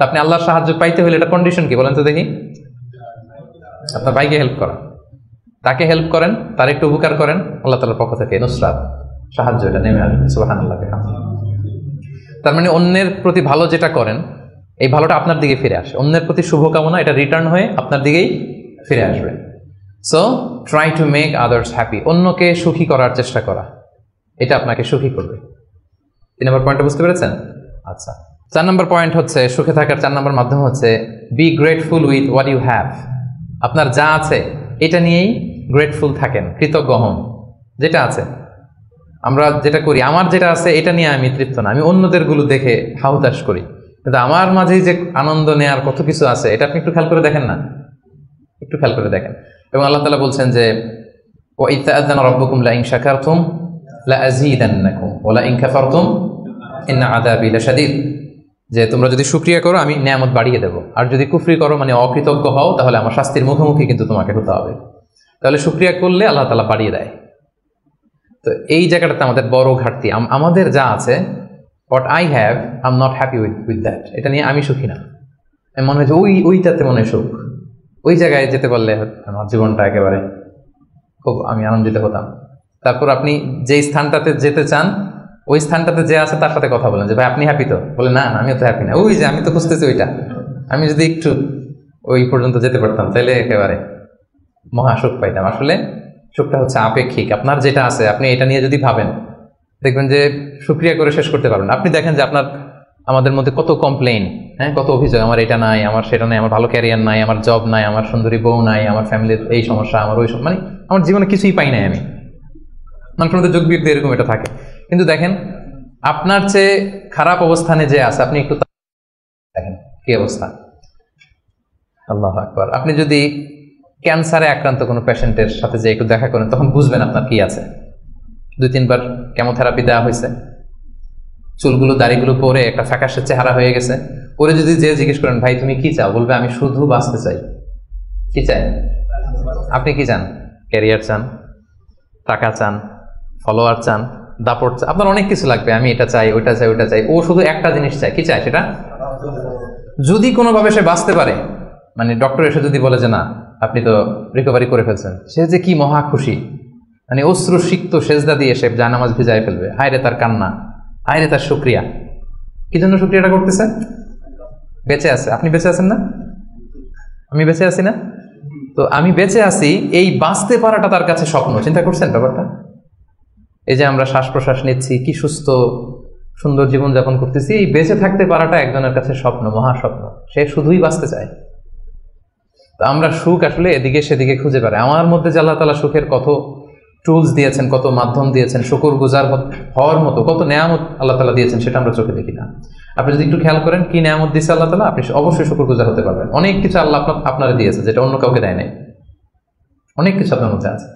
তা আপনি আল্লাহর সাহায্য পাইতে হলে এটা কন্ডিশন কি বলেন তো দেখি? আপনার ভাইকে হেল্প করা, তাকে হেল্প করেন, তার একটু উপকার করেন, আল্লাহ তাআলার পক্ষ থেকে নুসরাত, সাহায্য এটা নেমে আসবে। সুবহানাল্লাহ। তার মানে অন্যের প্রতি ভালো যেটা করেন, এই ভালোটা আপনার দিকে ফিরে আসে। অন্যের প্রতি শুভকামনা, এটা রিটার্ন হয়ে আপনার দিকেই ফিরে আসবে। So try to make others happy, অন্যকে সুখী করার চেষ্টা করা, এটা আপনাকে সুখী করবে। 3 নম্বর পয়েন্টটা বুঝতে পেরেছেন? আচ্ছা, 4 নম্বর পয়েন্ট হচ্ছে, সুখে থাকার 4 নম্বর মাধ্যম হচ্ছে be grateful with what you have. আপনার যা আছে এটা নিয়েই গ্রেটফুল থাকেন, কৃতজ্ঞ হন। যেটা আছে, আমরা যেটা করি, আমার যেটা আছে এটা নিয়ে আমি তৃপ্ত না, আমি অন্যদের গুলো দেখে হাউতাস করি, কিন্তু আমার মাঝেই যে আনন্দ নেয়ার কত কিছু আছে, এটা আপনি একটু খেয়াল করে দেখেন না, একটু খেয়াল করে দেখেন। এবং আল্লাহ তাআলা বলছেন যে ওয়া ইয তাআযানা রাব্বুকুম লা ইন শাকারতুম লা আযীদান্নাকুম ওয়া লা ইন কাফারতুম ইন্না আযাবি লাশাদীদ, যে তোমরা যদি শুকরিয়া করো আমি নিয়ামত বাড়িয়ে দেবো, আর যদি কুফরি করো মানে অকৃতজ্ঞ হও তাহলে আমার শাস্তির মুখোমুখি কিন্তু তোমাকে হতে হবে। তাহলে শুকরিয়া করলে আল্লাহ তাআলা বাড়িয়ে দেয়। তো এই জায়গাটাতে আমাদের বড় ঘাটতি, আমাদের যা আছে what I have I am not happy with that, এটা নিয়ে আমি সুখী না। মনে হয় যে ওইটাতে মনে সুখ, ওই জায়গায় যেতে পারলে আমার জীবনটা একেবারে খুব আমি আনন্দিত হতাম। তারপর আপনি যেই স্থানটাতে যেতে চান ওই স্থানটাতে যে আছে তার সাথে কথা বলেন যে ভাই আপনি হ্যাপি তো, বলে না আমিও তো হ্যাপি না, ওই যে আমি তো খুঁজতেছি ওইটা, আমি যদি একটু ওই পর্যন্ত যেতে পারতাম তাহলে একেবারে মহা সুখ পাইতাম। আসলে সুখটা হচ্ছে আপেক্ষিক, আপনার যেটা আছে আপনি এটা নিয়ে যদি ভাবেন দেখবেন যে শুকরিয়া করে শেষ করতে পারবেন। আপনি দেখেন যে আমাদের মধ্যে কত কমপ্লেইন, কত অভিযোগ, আমার এটা নাই, আমার সেটা নাই, আমার ভালো ক্যারিয়ার নাই, আমার জব নাই, আমার সুন্দরী বউ নাই, আমার ফ্যামিলির এই সমস্যা, আমার ওই মানে আমার জীবনে কিছুই পাই নাই আমি। মানুষের মধ্যে যোগ বিয়োগ এরকম এটা থাকে। কিন্তু দেখেন আপনার চেয়ে খারাপ অবস্থানে যে আছে আপনি একটু দেখেন কি অবস্থা। আল্লাহু আকবার। আপনি যদি ক্যান্সারে আক্রান্ত কোনো পেশেন্টের সাথে যে একটু দেখা করেন তখন বুঝবেন আপনার কি আছে। 2-3 বার কেমোথেরাপি দেওয়া হয়েছে, চুলগুলো দাড়িগুলো পরে একটা ফ্যাকাশে চেহারা হয়ে গেছে, পরে যদি যে জিজ্ঞেস করেন ভাই তুমি কি চাও, বলবে আমি শুধু বাঁচতে চাই। কি চাই? আপনি কি চান? ক্যারিয়ার চান, টাকা চান, ফলোয়ার চান, দাপট চান, আপনার অনেক কিছু লাগবে, আমি এটা চাই ওইটা চাই ওইটা চাই। ও শুধু একটা জিনিস চায়, কি চায় সেটা? যদি কোনোভাবে সে বাঁচতে পারে, মানে ডক্টর এসে যদি বলে যে না আপনি তো রিকভারি করে ফেলছেন, সে যে কি মহা খুশি, মানে অশ্রু সিক্ত সেজদা দিয়ে সে জানামাজ ভিজায় ফেলবে। হায় রে তার কান্না, হায় রে তার শুকরিয়া। কি জন্য শুকরিয়াটা করতেছে? বেঁচে আছে। আপনি বেঁচে আছেন না? আমি বেঁচে আছি না? তো আমি বেঁচে আছি, এই বাঁচতে পারাটা তার কাছে স্বপ্ন। চিন্তা করছেন ব্যাপারটা? এই যে আমরা শ্বাস প্রশ্বাস নিচ্ছি, কি সুস্থ সুন্দর জীবন যাপন করতেছি, এই বেঁচে থাকতে পারাটা একজনের কাছে স্বপ্ন, মহাস্বপ্ন। সে শুধুই বাঁচতে চায়। তো আমরা সুখ আসলে এদিকে সেদিকে খুঁজে পাই। আমার মধ্যে যে আল্লাহ তাআলা সুখের কত টুলস দিয়েছেন, কত মাধ্যম দিয়েছেন, শুকর গুজার হওয়ার মতো কত নেয়ামত আল্লাহ তাআলা দিয়েছেন, সেটা আমরা চোখে দেখি না। আপনি যদি একটু খেয়াল করেন কি নেয়ামত দিয়েছে আল্লাহ তাআলা, আপনি অবশ্যই শুকর গুজার হতে পারবেন। অনেক কিছু আল্লাহ আপনারা দিয়েছে যেটা অন্য কাউকে দেয় নাই, অনেক কিছু আপনার মধ্যে আছে।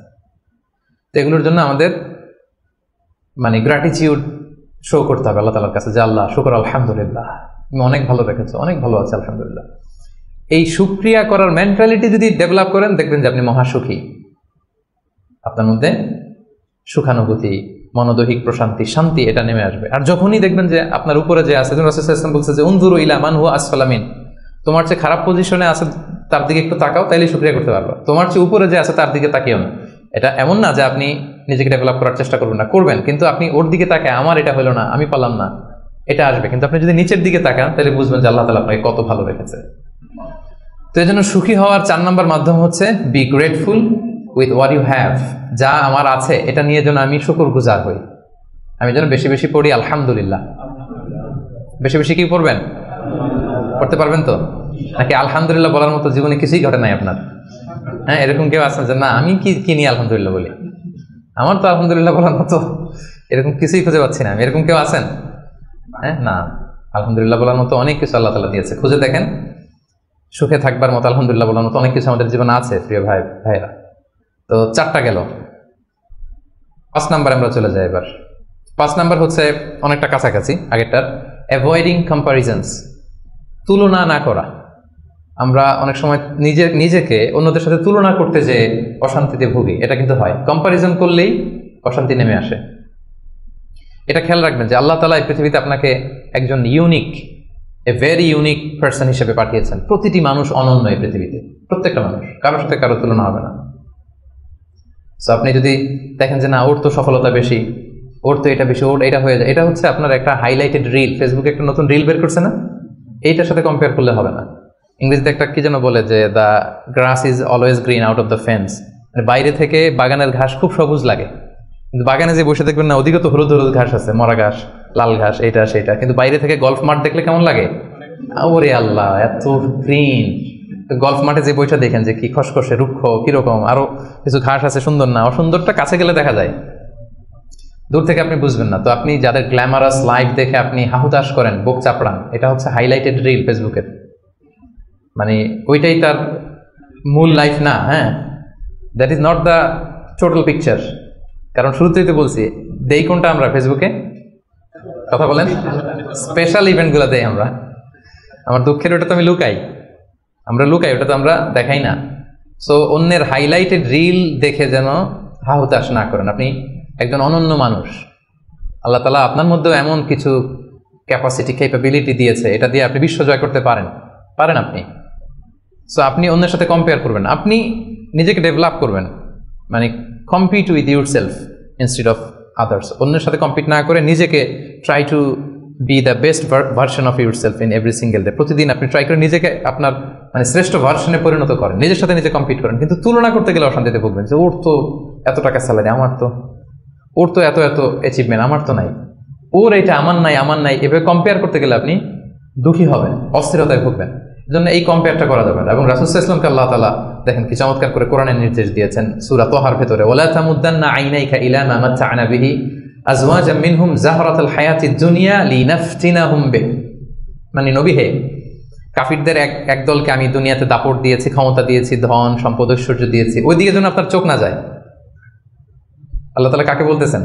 তো এগুলোর জন্য আমাদের মানে গ্র্যাটিটিউড শো করতে হবে আল্লাহ তাআলার কাছে, যে আল্লাহ শুকর, আলহামদুলিল্লাহ তুমি অনেক ভালো রেখেছো, অনেক ভালো আছে আলহামদুলিল্লাহ। এই শুকরিয়া করার মেন্টালিটি যদি ডেভেলপ করেন দেখবেন যে আপনি মহাসুখী। আপনার মধ্যে সুখানুভূতি, মনোদৈহিক প্রশান্তি, শান্তি এটা নেমে আসবে। আর যখনই দেখবেন যে আপনার উপরে যে আছে, রাসূল সাল্লাল্লাহু আলাইহি ওয়াসাল্লাম বলছে যে উনজুরু ইলা মান হুয়া আসফালা মিন, তোমার চেয়ে খারাপ পজিশনে আছে তার দিকে একটু তাকাও, তাইলে শুকরিয়া করতে পারবে। তোমার চেয়ে উপরে যে আছে তার দিকে তাকিও না। এটা এমন না যে আপনি নিজেকে ডেভেলপ করার চেষ্টা করবেন না, করবেন, কিন্তু আপনি ওর দিকে তাকায় আমার এটা হলো না, আমি পারলাম না, এটা আসবে। কিন্তু আপনি যদি নিচের দিকে তাকান তাহলে বুঝবেন যে আল্লাহ তাআলা আপনাকে কত ভালো রেখেছে। তো এই জন্য সুখী হওয়ার 4 নম্বর মাধ্যম হচ্ছে be grateful with what you have. যা আমার আছে এটা নিয়ে যেন আমি শুকরগুজার হই। আমি যেন বেশি বেশি পড়ি আলহামদুলিল্লাহ। বেশি বেশি কি পড়বেন? পড়তে পারবেন তো? নাকি আলহামদুলিল্লাহ বলার মতো জীবনে কিছুই ঘটে নাই আপনার? হ্যাঁ, এরকম কেউ আছেন যে না আমি কি নিয়ে আলহামদুলিল্লাহ বলি, আমার তো আলহামদুলিল্লাহ বলার মতো এরকম কিছুই খুঁজে পাচ্ছি না আমি? এরকম কেউ আছেন? হ্যাঁ, না, আলহামদুলিল্লাহ বলার মতো অনেক কিছু আল্লাহ তাআলা দিয়েছে। খুঁজে দেখেন, সুখে থাকবার মতো আলহামদুলিল্লাহ বলার মতো অনেক কিছু আমাদের জীবনে আছে প্রিয় ভাইরা। তো 4টা গেল। 5 নাম্বার আমরা চলে যাই এবার। 5 নাম্বার হচ্ছে অনেকটা কাছাকাছি আগেরটার, অ্যাভয়েডিং কম্পারিজনস। তুলনা না করা। আমরা অনেক সময় নিজেকে অন্যদের সাথে তুলনা করতে যে অশান্তিতে ভুগি, এটা কিন্তু হয়। কম্পারিজন করলেই অশান্তি নেমে আসে। এটা খেয়াল রাখবেন যে আল্লাহ তাআলা এই পৃথিবীতে আপনাকে একজন unique, a very unique person হিসেবে পাঠিয়েছেন। প্রতিটি মানুষ অনন্য এই পৃথিবীতে, প্রত্যেকটা মানুষ, কারোর সাথে কারো তুলনা হবে না। সো আপনি যদি দেখেন যে না ওর তো সফলতা বেশি, ওর তো এটা বেশি, ওর এটা হয়ে যায়, এটা হচ্ছে আপনার একটা হাইলাইটেড রিল। ফেসবুকে একটা নতুন রিল বের করছে না, এইটার সাথে কম্পেয়ার করলে হবে না। ইংরেজিতে একটা কি যেন বলে যে the grass is always green out of the fence. বাইরে থেকে বাগানের ঘাস খুব সবুজ লাগে, কিন্তু বাগানে যে বসে দেখবেন না ওদিকে তো হলুদ হলুদ ঘাস আছে, মরা ঘাস, লাল ঘাস, এটা সেটা। কিন্তু বাইরে থেকে গল্ফ মাঠ দেখলে কেমন লাগে? ওরে আল্লাহ, এত গ্রিন। গল্ফ মাঠে যে বইটা দেখেন যে কি খসখসে, রুক্ষ, কিরকম, আরো কিছু ঘাস আছে, সুন্দর না? অসুন্দরটা কাছে গেলে দেখা যায়, দূর থেকে আপনি বুঝবেন না। তো আপনি যাদের গ্ল্যামারাস লাইফ দেখে আপনি হাহুতাশ করেন, বুক চাপড়ান, এটা হচ্ছে হাইলাইটেড রিল ফেসবুকের, মানে ওইটাই তার মূল লাইফ না। হ্যাঁ, that is not the total picture. কারণ শুরুতেই তো বলছি, দেই কোনটা আমরা ফেসবুকে, কথা বলেন, স্পেশাল ইভেন্টগুলো দেই আমরা। আমার দুঃখের ওটা তো আমি লুকাই, আমরা লুকাই, ওটা তো আমরা দেখাই না। সো অন্যের হাইলাইটেড রিল দেখে যেন হাহুতাশ না করেন। আপনি একজন অনন্য মানুষ, আল্লাহ তাআলা আপনার মধ্যেও এমন কিছু ক্যাপাসিটি, ক্যাপাবিলিটি দিয়েছে, এটা দিয়ে আপনি বিশ্ব জয় করতে পারেন আপনি। সো আপনি অন্যের সাথে কম্পেয়ার করবেন, আপনি নিজেকে ডেভেলপ করবেন, মানে compete with your self instead of others. অন্যের সাথে কম্পিট না করে নিজেকে try to B the best version of your self in every single day. প্রতিদিন আপনি ট্রাই করে নিজেকে আপনার মানে শ্রেষ্ঠ ভার্সনে পরিণত করেন, নিজের সাথে নিজে কম্পিট করেন। কিন্তু তুলনা করতে গেলে অশান্তিতে ভুগবেন, যে ওর তো এত টাকা স্যালারি, ওর তো এত অ্যাচিভমেন্ট, আমার তো নাই, ওর এটা আমার নাই। এভাবে কম্পেয়ার করতে গেলে আপনি দুঃখী হবেন, অস্থিরতায় ভুগবেন। এই জন্য এই কম্পেয়ারটা করা যাবে না। এবং রাসূল সাল্লাল্লাহু আলাইহি ওয়াসাল্লামকে আল্লাহ তাআলা দেখেন কি চমৎকার করে কোরআনের নির্দেশ দিয়েছেন সূরা তাহার ভেতরে, ওয়ালা তামুদ্দান্না আইনাইকা ইলা মা মাত্তা'না বিহি আজওয়াজাম মিনহুম যাহরাতাল হায়াতিদ দুনিয়া লিনাফতিনাহুম বিহি। মানে নবী হে, কাফিরদের এক দলকে আমি দুনিয়াতে দাপট দিয়েছি, ক্ষমতা দিয়েছি, ধন সম্পদ ঐশ্বর্য দিয়েছি, ওই দিকে যেন আপনার চোখ না যায়। আল্লাহ তাআলা কাকে বলতেছেন?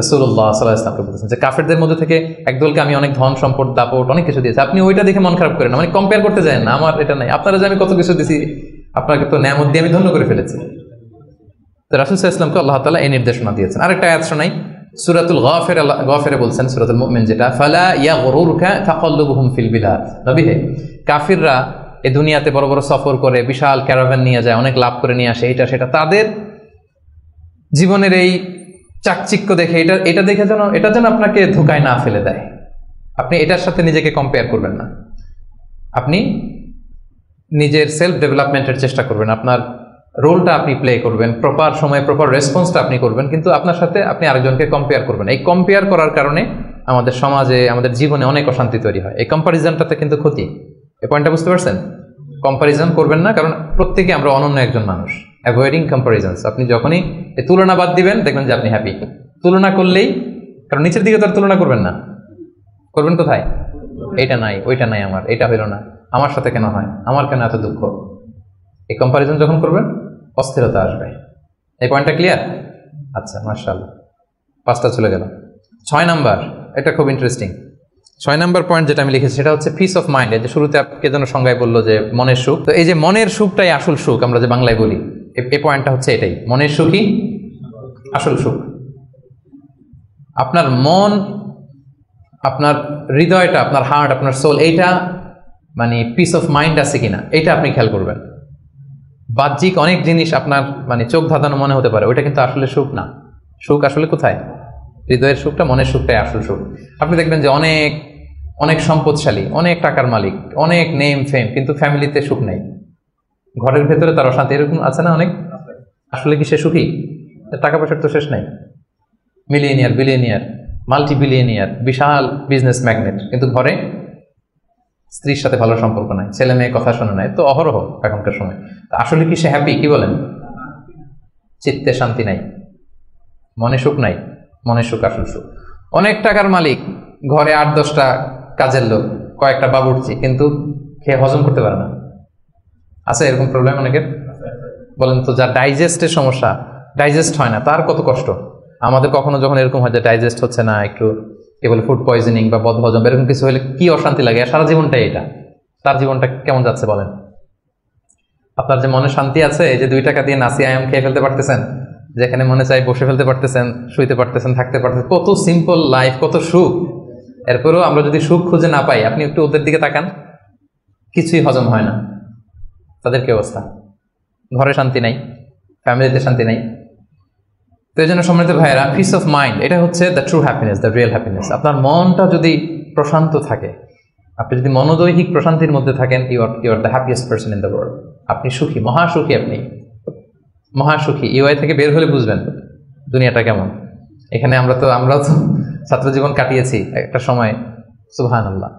রাসূলুল্লাহ সাল্লাল্লাহু আলাইহি ওয়াসাল্লামকে বলতেছেন যে কাফেরদের মধ্যে থেকে একদলকে আমি অনেক ধন সম্পদ দাপট অনেক কিছু দিয়েছি, আপনি ওইটা দেখে মন খারাপ করেন না, মানে কম্পেয়ার করতে যায় না, আমার এটা নাই, আপনারা যে আমি কত কিছু দিয়েছি, আপনাকে তো নেয়ামত দিয়ে আমি ধন্য করে ফেলেছি। তো রাসূল সাল্লাল্লাহু আলাইহি ওয়াসাল্লামকে আল্লাহ তাআলা এই নির্দেশনা দিয়েছেন। আরেকটা আয়াত শোনাই, সূরাতুল গাফিরে বলছেন, সূরাতুল মুমিন যেটা, ফালা ইয়াগরুরকা তাকাল্লুবুহুম ফিল বিলাদ। নবী হে, কাফিররা এই দুনিয়াতে বড় বড় সফর করে, বিশাল ক্যারাভান নিয়ে যায়, অনেক লাভ করে নিয়ে আসে, এটা সেটা, তাদের জীবনের এই চাকচিক্য দেখে এটা দেখে যেন আপনাকে ধোকায় না ফেলে দেয়। আপনি এটার সাথে নিজেকে কম্পেয়ার করবেন না, আপনি নিজের সেলফ ডেভেলপমেন্টের চেষ্টা করবেন, আপনার রোলটা আপনি প্লে করবেন, প্রপার সময়ে প্রপার রেসপন্সটা আপনি করবেন, কিন্তু আপনার সাথে আপনি আরেকজনকে কম্পেয়ার করবেন। এই কম্পেয়ার করার কারণে আমাদের সমাজে, আমাদের জীবনে অনেক অশান্তি তৈরি হয়। এই কম্পারিজনটাতে কিন্তু ক্ষতি। এই পয়েন্টটা বুঝতে পারছেন? কম্পারিজন করবেন না, কারণ প্রত্যেকে আমরা অনন্য একজন মানুষ। অ্যাভয়েডিং কম্পারিজনস, আপনি যখনই এই তুলনা বাদ দিবেন দেখবেন যে আপনি হ্যাপি। তুলনা করলেই, কারণ নিচের দিকে তো আর তুলনা করবেন না, করবেন কোথায়? এইটা নাই, ওইটা নাই, আমার এটা হইল না, আমার সাথে কেন হয়, আমার কেন এত দুঃখ। এই কম্পারিজন যখন করবেন অস্থিরতা আসবে। এই পয়েন্টটা ক্লিয়ার? আচ্ছা, মাশাআল্লাহ, 5টা চলে গেল। 6 নাম্বার, এটা খুব ইন্টারেস্টিং। 6 নাম্বার পয়েন্ট যেটা আমি লিখেছি সেটা হচ্ছে পিস অফ মাইন্ড। এই যে শুরুতে কে যেন সংজ্ঞায় বললো যে মনের সুখ, তো এই যে মনের সুখটাই আসল সুখ, আমরা যে বাংলায় বলি, এই পয়েন্টটা হচ্ছে এটাই, মনের সুখই আসল সুখ। আপনার মন, আপনার হৃদয়টা, আপনার হার্ট, আপনার সোল, এইটা মানে পিস অফ মাইন্ড আছে কিনা, এটা আপনি খেয়াল করবেন। বাহ্যিক অনেক জিনিস আপনার মানে চোখ ধাঁধানো মনে হতে পারে, ওইটা কিন্তু আসলে সুখ না। সুখ আসলে কোথায়? হৃদয়ের সুখটা, মনের সুখটাই আসল সুখ। আপনি দেখবেন যে অনেক অনেক সম্পদশালী, অনেক টাকার মালিক, অনেক নেম ফেম, কিন্তু ফ্যামিলিতে সুখ নেই, ঘরের ভেতরে তার অশান্তি, এরকম আছে না অনেক? আসলে কি সে সুখী? টাকা পয়সার তো শেষ নাই, মিলিয়নিয়ার, বিলিয়নিয়ার, মাল্টি বিলিয়নিয়ার, বিশাল বিজনেস ম্যাগনেট, কিন্তু ঘরে স্ত্রীর সাথে ভালো সম্পর্ক নাই, ছেলে মেয়ে কথা শোনে নাই, তো অহরহ এখনকার সময়। আসলে কি সে হ্যাপি? কি বলেন? চিত্তে শান্তি নাই, মনে সুখ নাই। মনের সুখ আসল সুখ। অনেক টাকার মালিক, ঘরে 8-10টা কাজের লোক, কয়েকটা বাবুর্চি, কিন্তু খেয়ে হজম করতে পারে না। আছে এরকম প্রবলেম অনেকের? বলেন তো, যার ডাইজেস্টের সমস্যা, ডাইজেস্ট হয় না, তার কত কষ্ট। আমাদের কখনো যখন এরকম হয় যে ডাইজেস্ট হচ্ছে না, একটু কি বলে ফুড পয়জনিং বা বদহজম, এরকম কিছু হলে কি অশান্তি লাগে। সারা জীবনটাই এটা, তার জীবনটা কেমন যাচ্ছে বলেন? আপনার যে মনে শান্তি আছে, এই যে 2 টাকা দিয়ে নাসি আয়াম খেয়ে ফেলতে পারতেছেন, যেখানে মনে চাই বসে ফেলতে পারতেছেন, শুইতে পারতেছেন, থাকতে পারতেছেন, কত সিম্পল লাইফ, কত সুখ। এরপরেও আমরা যদি সুখ খুঁজে না পাই, আপনি একটু ওদের দিকে তাকান, কিছুই হজম হয় না। তাদের কি অবস্থা? ঘরে শান্তি নাই, ফ্যামিলিতে শান্তি নাই। তো এই জন্য সম্মানিত ভাইয়েরা, পিস অফ মাইন্ড, এটা হচ্ছে the true happiness, the real happiness. আপনার মনটা যদি প্রশান্ত থাকে, আপনি যদি মনোদৈহিক প্রশান্তির মধ্যে থাকেন, you are the happiest person in the world. আপনি সুখী, মহাসুখী, আপনি মহাসুখী। ইউআই থেকে বের হলে বুঝবেন দুনিয়াটা কেমন। এখানে আমরাও তো ছাত্র জীবন কাটিয়েছি একটা সময়, সুবহানাল্লাহ।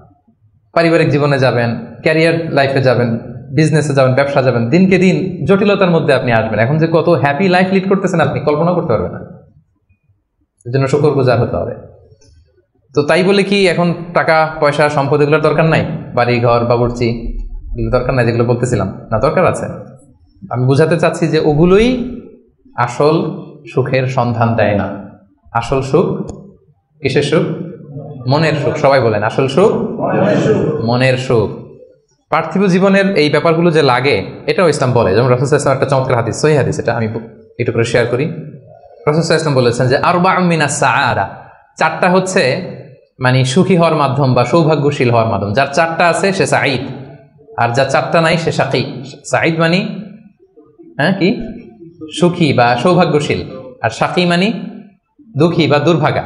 পারিবারিক জীবনে যাবেন, ক্যারিয়ার লাইফে যাবেন, বিজনেসে যাবেন, ব্যবসা যাবেন, দিনকে দিন জটিলতার মধ্যে আপনি আসবেন। এখন যে কত হ্যাপি লাইফ লিড করতেছেন আপনি কল্পনা করতে পারবেন না। এর জন্য শুকরগুজার হতে হবে। তো তাই বলে কি এখন টাকা পয়সা সম্পদ এগুলোর দরকার নাই? বাড়ি ঘর বাবুর্চি এগুলো দরকার নাই, যেগুলো বলতেছিলাম না? দরকার আছে, আমি বুঝাতে চাচ্ছি যে ওগুলোই আসল সুখের সন্ধান দেয় না। আসল সুখ কিসের সুখ? মনের সুখ। সবাই বলেন আসল সুখ মনের সুখ। পার্থিব জীবনের এই ব্যাপারগুলো যে লাগে এটাও ইসলাম বলে। যেমন রাসূল সাল্লাল্লাহু আলাইহি ওয়াসাল্লাম একটা চমৎকার হাদিস, সহিহ হাদিস, এটা আমি একটু করে শেয়ার করি। রাসূল সাল্লাল্লাহু আলাইহি ওয়াসাল্লাম বলেছেন যে আরবাউম মিনাস সাআদা, চারটা হচ্ছে মানে সুখী হওয়ার মাধ্যম বা সৌভাগ্যশীল হওয়ার মাধ্যম। যার চারটা আছে সে সাঈদ, আর যার চারটা নাই সে শাকী। সাঈদ মানে কি? সুখী বা সৌভাগ্যশীল, আর শাকী মানে দুঃখী বা দুর্ভাগা।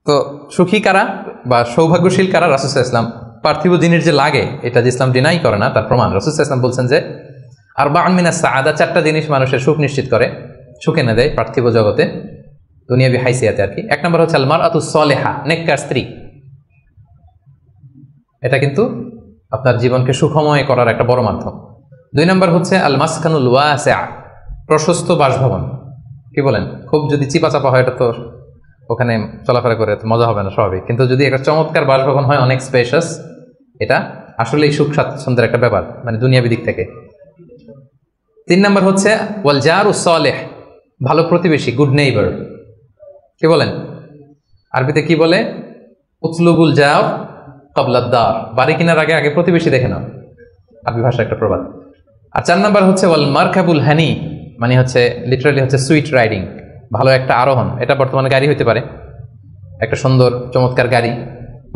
তো সুখী কারা বা সৌভাগ্যশীল কারা? রাসূল সাল্লাল্লাহু আলাইহি ওয়াসাল্লাম পার্থিব জিনিস যে লাগে এটা যে ইসলাম ডিনাই করে না তার প্রমাণ রাসূল সাল্লাল্লাহু আলাইহি ওয়াসাল্লাম বলছেন যে আরবাউন মিনাস সাআদা, চারটা জিনিস মানুষের সুখ নিশ্চিত করে, সুখ এনে দেয় পার্থিব জগতে, দুনিয়াবি হাইসিয়াতে আর কি। এক নম্বর হচ্ছে আল মারআতুস সালিহা, নেককার স্ত্রী। এটা কিন্তু আপনার জীবনকে সুখময় করার একটা বড় মাধ্যম। দুই নম্বর হচ্ছে আল মাসকানুল ওয়াসিআ, প্রশস্ত বাসভবন। কি বলেন? খুব যদি চিপাচাপা হয় এটা তো ওখানে চলাফেরা করে মজা হবে না স্বাভাবিক, কিন্তু যদি একটা চমৎকার বাসভবন হয় অনেক স্পেশাস, এটা আসলেই সুখ স্বাচ্ছন্দ্যের একটা ব্যাপার, মানে দুনিয়াবি দিক থেকে। তিন নম্বর হচ্ছে ওয়াল জারুস সালিহ, ভালো প্রতিবেশী, গুড নেইবার। কি বলেন? আরবিতে কি বলে? উতলুবুল জার ক্বাবলাদ দার, বাড়ি কেনার আগে আগে প্রতিবেশী দেখে নাও, আরবি ভাষা একটা প্রবাদ। আর চার নম্বর হচ্ছে ওয়াল মারকাবুল হানি, মানে হচ্ছে লিটারালি হচ্ছে সুইট রাইডিং, ভালো একটা আরোহণ। এটা বর্তমানে গাড়ি হইতে পারে, একটা সুন্দর চমৎকার গাড়ি,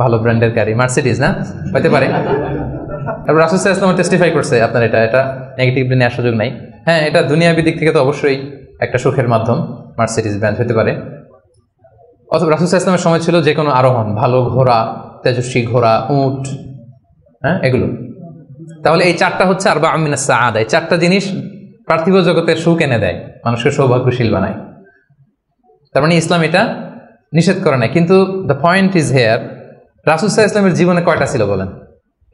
ভালো ব্র্যান্ডের গাড়ি, মার্সিডিজ না হইতে পারে। তারপর রাসূল সাল্লাল্লাহু আলাইহি ওয়াসাল্লাম টেস্টিফাই করছে আপনার এটা নেগেটিভলি নেওয়ার সুযোগ নাই। হ্যাঁ, এটা দুনিয়াবি দিক থেকে তো অবশ্যই একটা সুখের মাধ্যম, মার্সিডিজ ব্র্যান্ড হতে পারে। অথবা রাসূল সাল্লাল্লাহু আলাইহি ওয়াসাল্লামের সময় ছিল যে কোনো আরোহণ, ভালো ঘোড়া, তেজস্বী ঘোড়া, উট, হ্যাঁ এগুলো। তাহলে এই চারটা হচ্ছে আরবাউম মিনাস সাআদা, এই চারটা জিনিস পার্থিব জগতের সুখ এনে দেয়, মানুষকে সৌভাগ্যশীল বানায়। তার মানে ইসলাম এটা নিষেধ করে না। কিন্তু দ্য পয়েন্ট ইজ হেয়ার, রাসূল সাল্লাল্লাহু আলাইহি ওয়াসাল্লামের জীবনে কয়টা ছিল বলেন?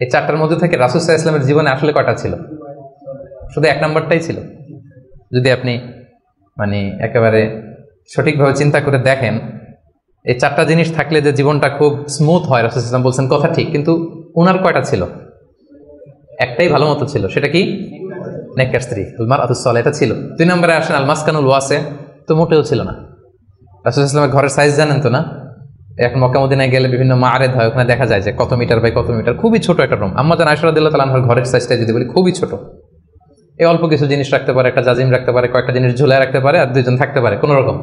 এই চারটার মধ্যে থেকে রাসূল সাল্লাল্লাহু আলাইহি ওয়াসাল্লামের জীবনে আসলে কয়টা ছিল? শুধু এক নম্বরটাই ছিল। যদি আপনি মানে একেবারে সঠিকভাবে চিন্তা করে দেখেন, এই চারটা জিনিস থাকলে যে জীবনটা খুব স্মুথ হয়, রাসূল সাল্লাল্লাহু আলাইহি ওয়াসাল্লাম বলছেন কথা ঠিক, কিন্তু ওনার কয়টা ছিল? একটাই ভালো মতো ছিল, সেটা কি? নেককার স্ত্রী, আল মারআতুস সালিহা, এটা ছিল। দুই নম্বরে আসেন আল মাসকানুল ওয়াসি, তো মোটেও ছিল না। রাসূল সাল্লাল্লাহু আলাইহি ওয়াসাল্লামের ঘরের সাইজ জানেন তো না? এখন মক্কা মদিনায় গেলে বিভিন্ন মাআরিদ হয়, ওখানে দেখা যায় যে কত মিটার বাই কত মিটার, খুবই ছোট একটা রুম। আম্মা জান আয়েশা রাদিয়াল্লাহু তাআলা আনহার ঘরের সাইজটা যদি বলি, খুবই ছোট। এই অল্প কিছু জিনিস রাখতে পারে, একটা জাজিম রাখতে পারে, কয়েকটা জিনিস ঝুলায় রাখতে পারে, আর দুইজন থাকতে পারে কোন রকম।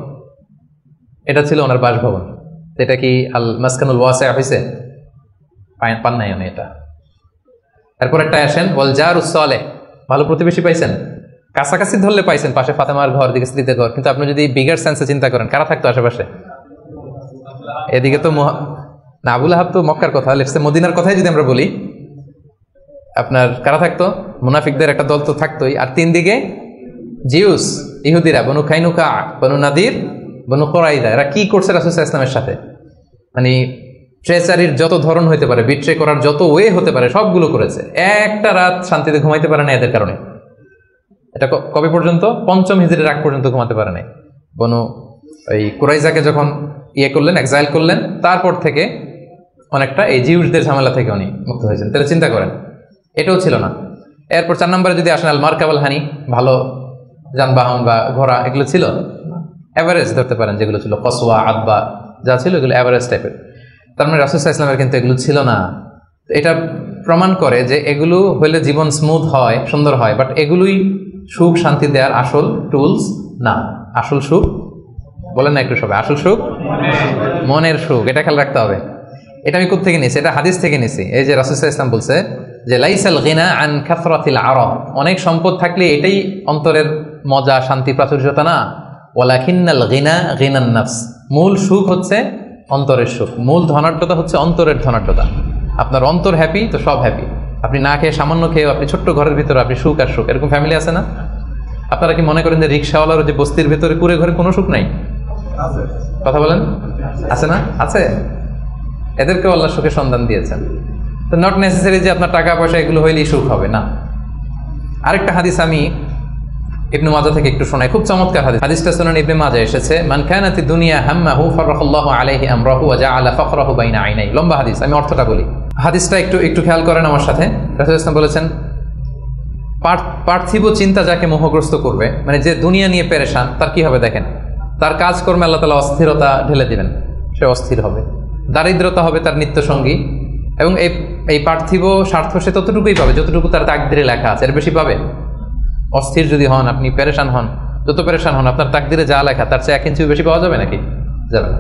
এটা ছিল ওনার বাসভবন। এটা কি আল মাসকানুল ওয়াসি হইছে? পান নাই উনি এটা। এরপর একটা আসেন ওয়াল জারুস সালিহ, ভালো প্রতিবেশী পাইছেন, কাছাকাছি ধরলে পাইছেন, পাশে ফাতেমার ঘর, দিকে স্ত্রীদের ঘর। কিন্তু আপনি যদি বিগার সেন্সে চিন্তা করেন, কারা থাকতো আশেপাশে? এদিকে তো না, আবু লাহাব তো মক্কার কথা, লেটস সে মদিনার কথাই যদি আমরা বলি, আপনার কারা থাকতো? মুনাফিকদের একটা দল তো থাকতোই। আর তিন দিকে জিউস, ইহুদিরা, বনু কাইনুকা, বনু নাদির, বনু কুরাইযা। এরা কি করছে রাসূল সাল্লাল্লাহু আলাইহি ওয়াসাল্লামের সাথে? মানে ট্রেচারির যত ধরন হতে পারে, বিট্রে করার যত ওয়ে হতে পারে, সবগুলো করেছে। একটা রাত শান্তিতে ঘুমাইতে পারে না এদের কারণে। এটা কবে পর্যন্ত? পঞ্চম হিজরির আগ পর্যন্ত ঘুমাতে পারে নাই। বনু ওই কুরাইজাকে যখন করলেন, এক্সাইল করলেন, তারপর থেকে অনেকটা এই জিউসদের ঝামেলা থেকে উনি মুক্ত হয়েছেন। তাহলে চিন্তা করেন, এটাও ছিল না। এরপর 4 নম্বরে যদি আসেন আল মারকাবুল হানি, ভালো যানবাহন বা ঘোড়া, এগুলো ছিল এভারেজ ধরতে পারেন, যেগুলো ছিল কসওয়া, আদবা যা ছিল এগুলো এভারেজ টাইপের। তার মানে রাসূল সাল্লাল্লাহু আলাইহি ওয়াসাল্লামের কিন্তু এগুলো ছিল না। এটা প্রমাণ করে যে এগুলো হইলে জীবন স্মুথ হয়, সুন্দর হয়, বাট এগুলোই সুখ শান্তি দেওয়ার আসল টুলস না। আসল সুখ বলেন না একটু সবাই, আসল সুখ মনের সুখ। এটা খেয়াল রাখতে হবে। এটা আমি কোথা থেকে নিয়েছি? এটা হাদিস থেকে নিয়েছি। এই যে রাসূল সাল্লাল্লাহু আলাইহি ওয়াসাল্লাম বলছে যে লাইসাল গিনা আন কাসরাতিল আরাব, অনেক সম্পদ থাকলে এটাই অন্তরের মজা, শান্তি, প্রাচুর্যতা না। ওয়ালাকিন্নাল গিনা গিনান নাফস, মূল সুখ হচ্ছে অন্তরের সুখ, মূল ধনাঢ্যতা হচ্ছে অন্তরের ধনাঢ্যতা। আপনার অন্তর হ্যাপি তো সব হ্যাপি। আপনি না খেয়ে, সামান্য খেয়ে, আপনি ছোট্ট ঘরের ভিতরে আপনি সুখ আর সুখ, এরকম ফ্যামিলি আছে না? আপনারা কি মনে করেন যে রিক্সাওয়ালার যে বস্তির ভিতরে কুড়ে ঘরে কোনো সুখ নাই? কথা বলেন, আছে না? আছে। এদেরকেও আল্লাহ সুখের সন্ধান দিয়েছেন। তো নট নেসেসারি যে আপনার টাকা পয়সা এগুলো হইলেই সুখ হবে না। আরেকটা হাদিস আমি ইবনে মাজাহ থেকে একটু শোনাই, খুব চমৎকার হাদিস। হাদিসটা শুনুন, ইবনে মাজাহ এসেছে, মান কানাতি দুনিয়া হাম্মাহু ফারাকাল্লাহু আলাইহি আমরাহু ওয়া জাআলা ফাকরাহু বাইনা আইনাই। লম্বা হাদিস, আমি অর্থটা বলি। হাদিসটা একটু খেয়াল করেন আমার সাথে। রাসূল সাল্লাল্লাহু আলাইহি ওয়াসাল্লাম বলেছেন, পার্থিব চিন্তা যাকে মোহগ্রস্ত করবে, মানে যে দুনিয়া নিয়ে পেরেশান, তার কি হবে দেখেন, তার কাজকর্মে আল্লাহ তাআলা অস্থিরতা ঢেলে দিবেন, সে অস্থির হবে। দারিদ্রতা হবে তার নিত্যসঙ্গী, এবং এই পার্থিব স্বার্থ সে ততটুকুই পাবে যতটুকু তার তাকদিরে লেখা আছে, এর বেশি পাবে? অস্থির যদি হন, আপনি পেরেশান হন, যত পেরেশান হন, আপনার তাকদিরে যা লেখা তার চেয়ে 1 ইঞ্চিও বেশি পাওয়া যাবে নাকি? যাবে না।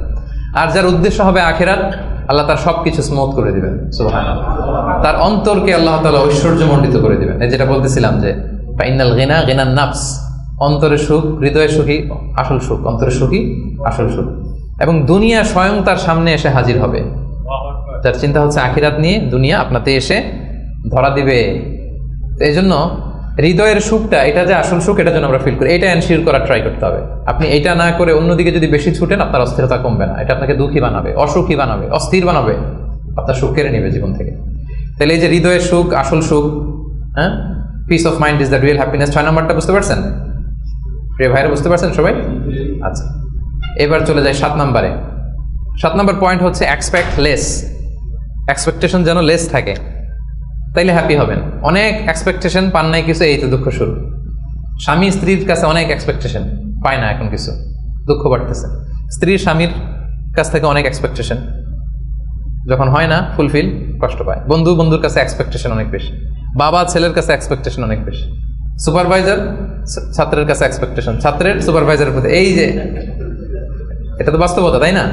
আর যার উদ্দেশ্য হবে আখিরাত, আল্লাহ তার সবকিছু স্মুথ করে দিবেন, সুবহানাল্লাহ। তার অন্তরকে আল্লাহ তাআলা ঐশ্বর্যমণ্ডিত করে দিবেন। এই যেটা বলতেছিলাম যে ফাইনাল গিনা গিনান নাফস, অন্তরের সুখ, হৃদয়ের সুখী আসল সুখ, অন্তরের সুখী আসল সুখ। এবং দুনিয়া স্বয়ং তার সামনে এসে হাজির হবে। যার চিন্তা হচ্ছে আখিরাত নিয়ে, দুনিয়া আপনাতে এসে ধরা দিবে। তো এই জন্য হৃদয়ের সুখটা, এটা যে আসল সুখ, এটার জন্য আমরা ফিল করি, এটা এনশিওর করার ট্রাই করতে হবে। আপনি এটা না করে অন্যদিকে যদি বেশি ছুটেন, আপনার অস্থিরতা কমবে না, এটা আপনাকে দুঃখী বানাবে, অসুখী বানাবে, অস্থির বানাবে, আপনার সুখ কেড়ে নেবে জীবন থেকে। তাহলে এই যে হৃদয়ের সুখ, আসল সুখ, হ্যাঁ, piece of mind is the real happiness, 6 নম্বরটা বুঝতে পারছেন প্রিয় ভাইরা? বুঝতে পারছেন সবাই? আচ্ছা, এবার চলে যাই 7 নম্বরে। 7 নম্বর পয়েন্ট হচ্ছে এক্সপেক্ট লেস। এক্সপেকটেশন যেন লেস থাকে, তাইলে হ্যাপি হবেন। অনেক এক্সপেকটেশন পান নাই কিছু, এই তো দুঃখ শুরু। স্বামী স্ত্রীর কাছে অনেক এক্সপেকটেশন, পায় না এখন কিছু, দুঃখ বাড়তেছে। স্ত্রী স্বামীর কাছ থেকে অনেক এক্সপেকটেশন, যখন হয় না ফুলফিল, কষ্ট পায়। বন্ধু বন্ধুর কাছে এক্সপেকটেশন অনেক বেশি, বাবা ছেলের কাছে এক্সপেকটেশন অনেক বেশি, সুপারভাইজার ছাত্রের কাছে এক্সপেকটেশন, ছাত্রের সুপারভাইজারের প্রতি। এই যে এটা তো বাস্তবতা, তাই না?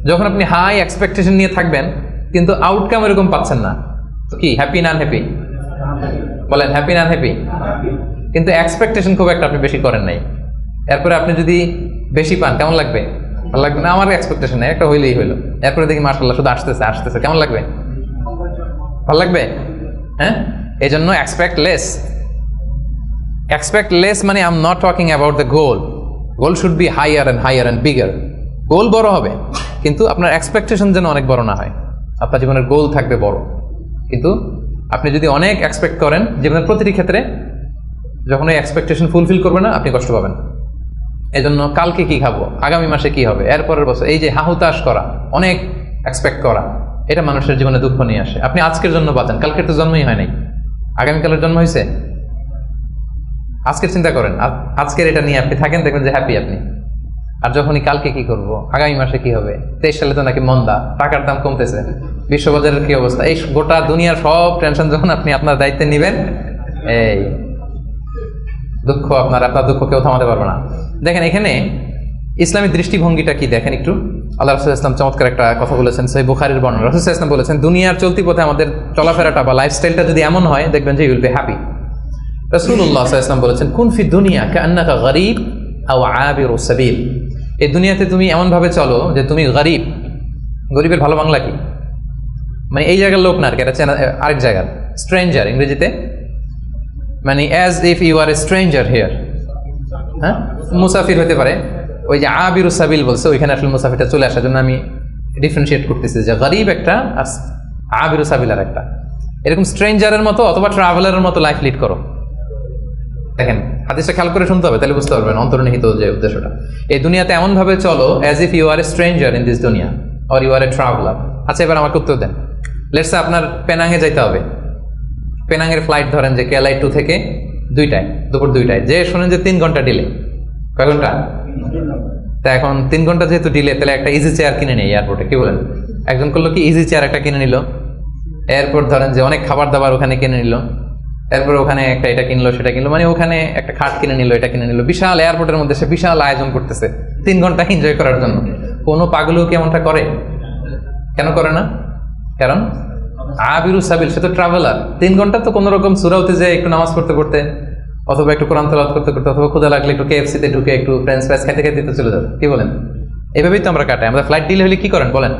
যখন আপনি হাই এক্সপেকটেশন নিয়ে থাকবেন কিন্তু আউটকাম এরকম পাচ্ছেন না, তো কি হ্যাপি না আনহ্যাপি? বলেন, হ্যাপি না আনহ্যাপি? কিন্তু এক্সপেকটেশন খুব একটা আপনি বেশি করেন নাই, এরপরে আপনি যদি বেশি পান কেমন লাগবে? ভালো লাগবে না? আমার এক্সপেকটেশন নেই, একটা হইলেই হইলো, এরপরে দেখি মাশাআল্লাহ শুধু আসতেছে আসতেছে, কেমন লাগবে? ভালো লাগবে? হ্যাঁ, এই জন্য এক্সপেক্ট লেস। এক্সপেক্ট লেস মানে I am not talking about the goal. Goal should be higher and higher and bigger. Goal বড় হবে, কিন্তু আপনার এক্সপেকটেশন যেন অনেক বড় না হয়। আপনার জীবনের গোল থাকবে বড়, কিন্তু আপনি যদি অনেক এক্সপেক্ট করেন জীবনের প্রতিটি ক্ষেত্রে, যখন ওই এক্সপেকটেশন ফুলফিল করবে না, আপনি কষ্ট পাবেন। এই জন্য কালকে কি খাবো, আগামী মাসে কি হবে, এরপরের বছর, এই যে হাহুতাশ করা, অনেক এক্সপেক্ট করা, এটা মানুষের জীবনে দুঃখ নিয়ে আসে। আপনি আজকের জন্য বাঁচেন, কালকের তো জন্মই হয় নাই, আগামীকালের জন্ম হয়েছে। আজকের চিন্তা করেন, আজকের এটা নিয়ে আপনি থাকেন, দেখবেন যে হ্যাপি আপনি। আর যখনই কালকে কি করব, আগামী মাসে কি হবে, 23 সালে তো নাকি মন্দা, টাকার দাম কমতেছে, বিশ্ববাজারের কি অবস্থা, এই গোটা দুনিয়ার সব টেনশন যখন আপনি আপনার দায়িত্বে নেবেন, এই দুঃখ আপনার দুঃখ কেউ থামাতে পারবে না। দেখেন এখানে ইসলামী দৃষ্টিভঙ্গিটা কি দেখেন একটু। আল্লাহ রাসূল ইসলাম চমৎকার একটা কথা বলেছেন, সহিহ বুখারীর বর্ণনা। রাসূল ইসলাম বলেছেন, দুনিয়ার চলতি পথে আমাদের চলাফেরাটা বা লাইফস্টাইলটা যদি এমন হয়, দেখবেন যে ইউ উইল বি হ্যাপি। রাসূলুল্লাহ সাল্লাল্লাহু আলাইহি ওয়াসাল্লাম বলেছেন, কুন ফি দুনিয়া কাআন্নাকা গরীব আও আবিরুস সাবিল। এই দুনিয়াতে তুমি এমন ভাবে চলো যে তুমি গরীব। গরীবের ভালো বাংলা কি? মানে এই জায়গার লোক না, আর কি, এটা আরেক জায়গার, স্ট্রেঞ্জার ইংরেজিতে, মানে as if you are a stranger here. হ্যাঁ, মুসাফির হতে পারে। ওই যে আবিরুস সাবিল বলছে, ওইখানে আসলে মুসাফিরটা চলে আসার জন্য আমি ডিফারেন্সিয়েট করতেছি যে গরীব একটা আর আবিরুস সাবিল আর একটা। এরকম স্ট্রেঞ্জারের মতো অথবা ট্রাভেলারের মতো লাইফ লিড করো। দেখেন হাদিসটা খেয়াল করে শুনতে হবে, তাহলে বুঝতে পারবেন অন্তর্নিহিত যে উদ্দেশ্যটা। এই দুনিয়াতে এমন ভাবে চলো as if you are a stranger in this দুনিয়া or you are a traveller. আচ্ছা, এবার আমাকে উত্তর দেন। লেটস সে আপনার পেনাঙে যাইতে হবে, পেনাঙের ফ্লাইট ধরেন যে কেএলআই 2 থেকে 2টায়, দুপুর 2টায়, যে শোনেন যে 3 ঘন্টা ডিলে। কয় ঘন্টা? তা এখন 3 ঘন্টা যেহেতু ডিলে, তাহলে একটা ইজি চেয়ার কিনে নেই এয়ারপোর্টে, কি বলেন? একজন করলো কি, ইজি চেয়ার একটা কিনে নিল। এয়ারপোর্ট ধরেন যে অনেক খাবার দাবার ওখানে কিনে নিল, এরপরে ওখানে একটা এটা কিনলো সেটা কিনলো, মানে ওখানে একটা খাট কিনে নিল, এটা কিনে নিল। বিশাল এয়ারপোর্টের মধ্যে সে বিশাল আয়োজন করতেছে 3 ঘন্টা এনজয় করার জন্য। কোনো পাগলও কি এমনটা করে? কেন করে না? কারণ আবিরুস সাবিল, সে তো ট্রাভেলার। 3 ঘন্টা তো কোনো রকম সূরাতে যায় একটু নামাজ পড়তে পড়তে, অথবা একটু কোরআন তেলাওয়াত করতে করতে, অথবা ক্ষুধা লাগলে একটু কেএফসিতে ঢুকে একটু ফ্রেঞ্চ ফ্রাইস খেতে খেতে তো চলে যাবে, কি বলেন? এইভাবেই তো আমরা কাটাই। আমাদের ফ্লাইট ডিলে হলে কি করেন বলেন?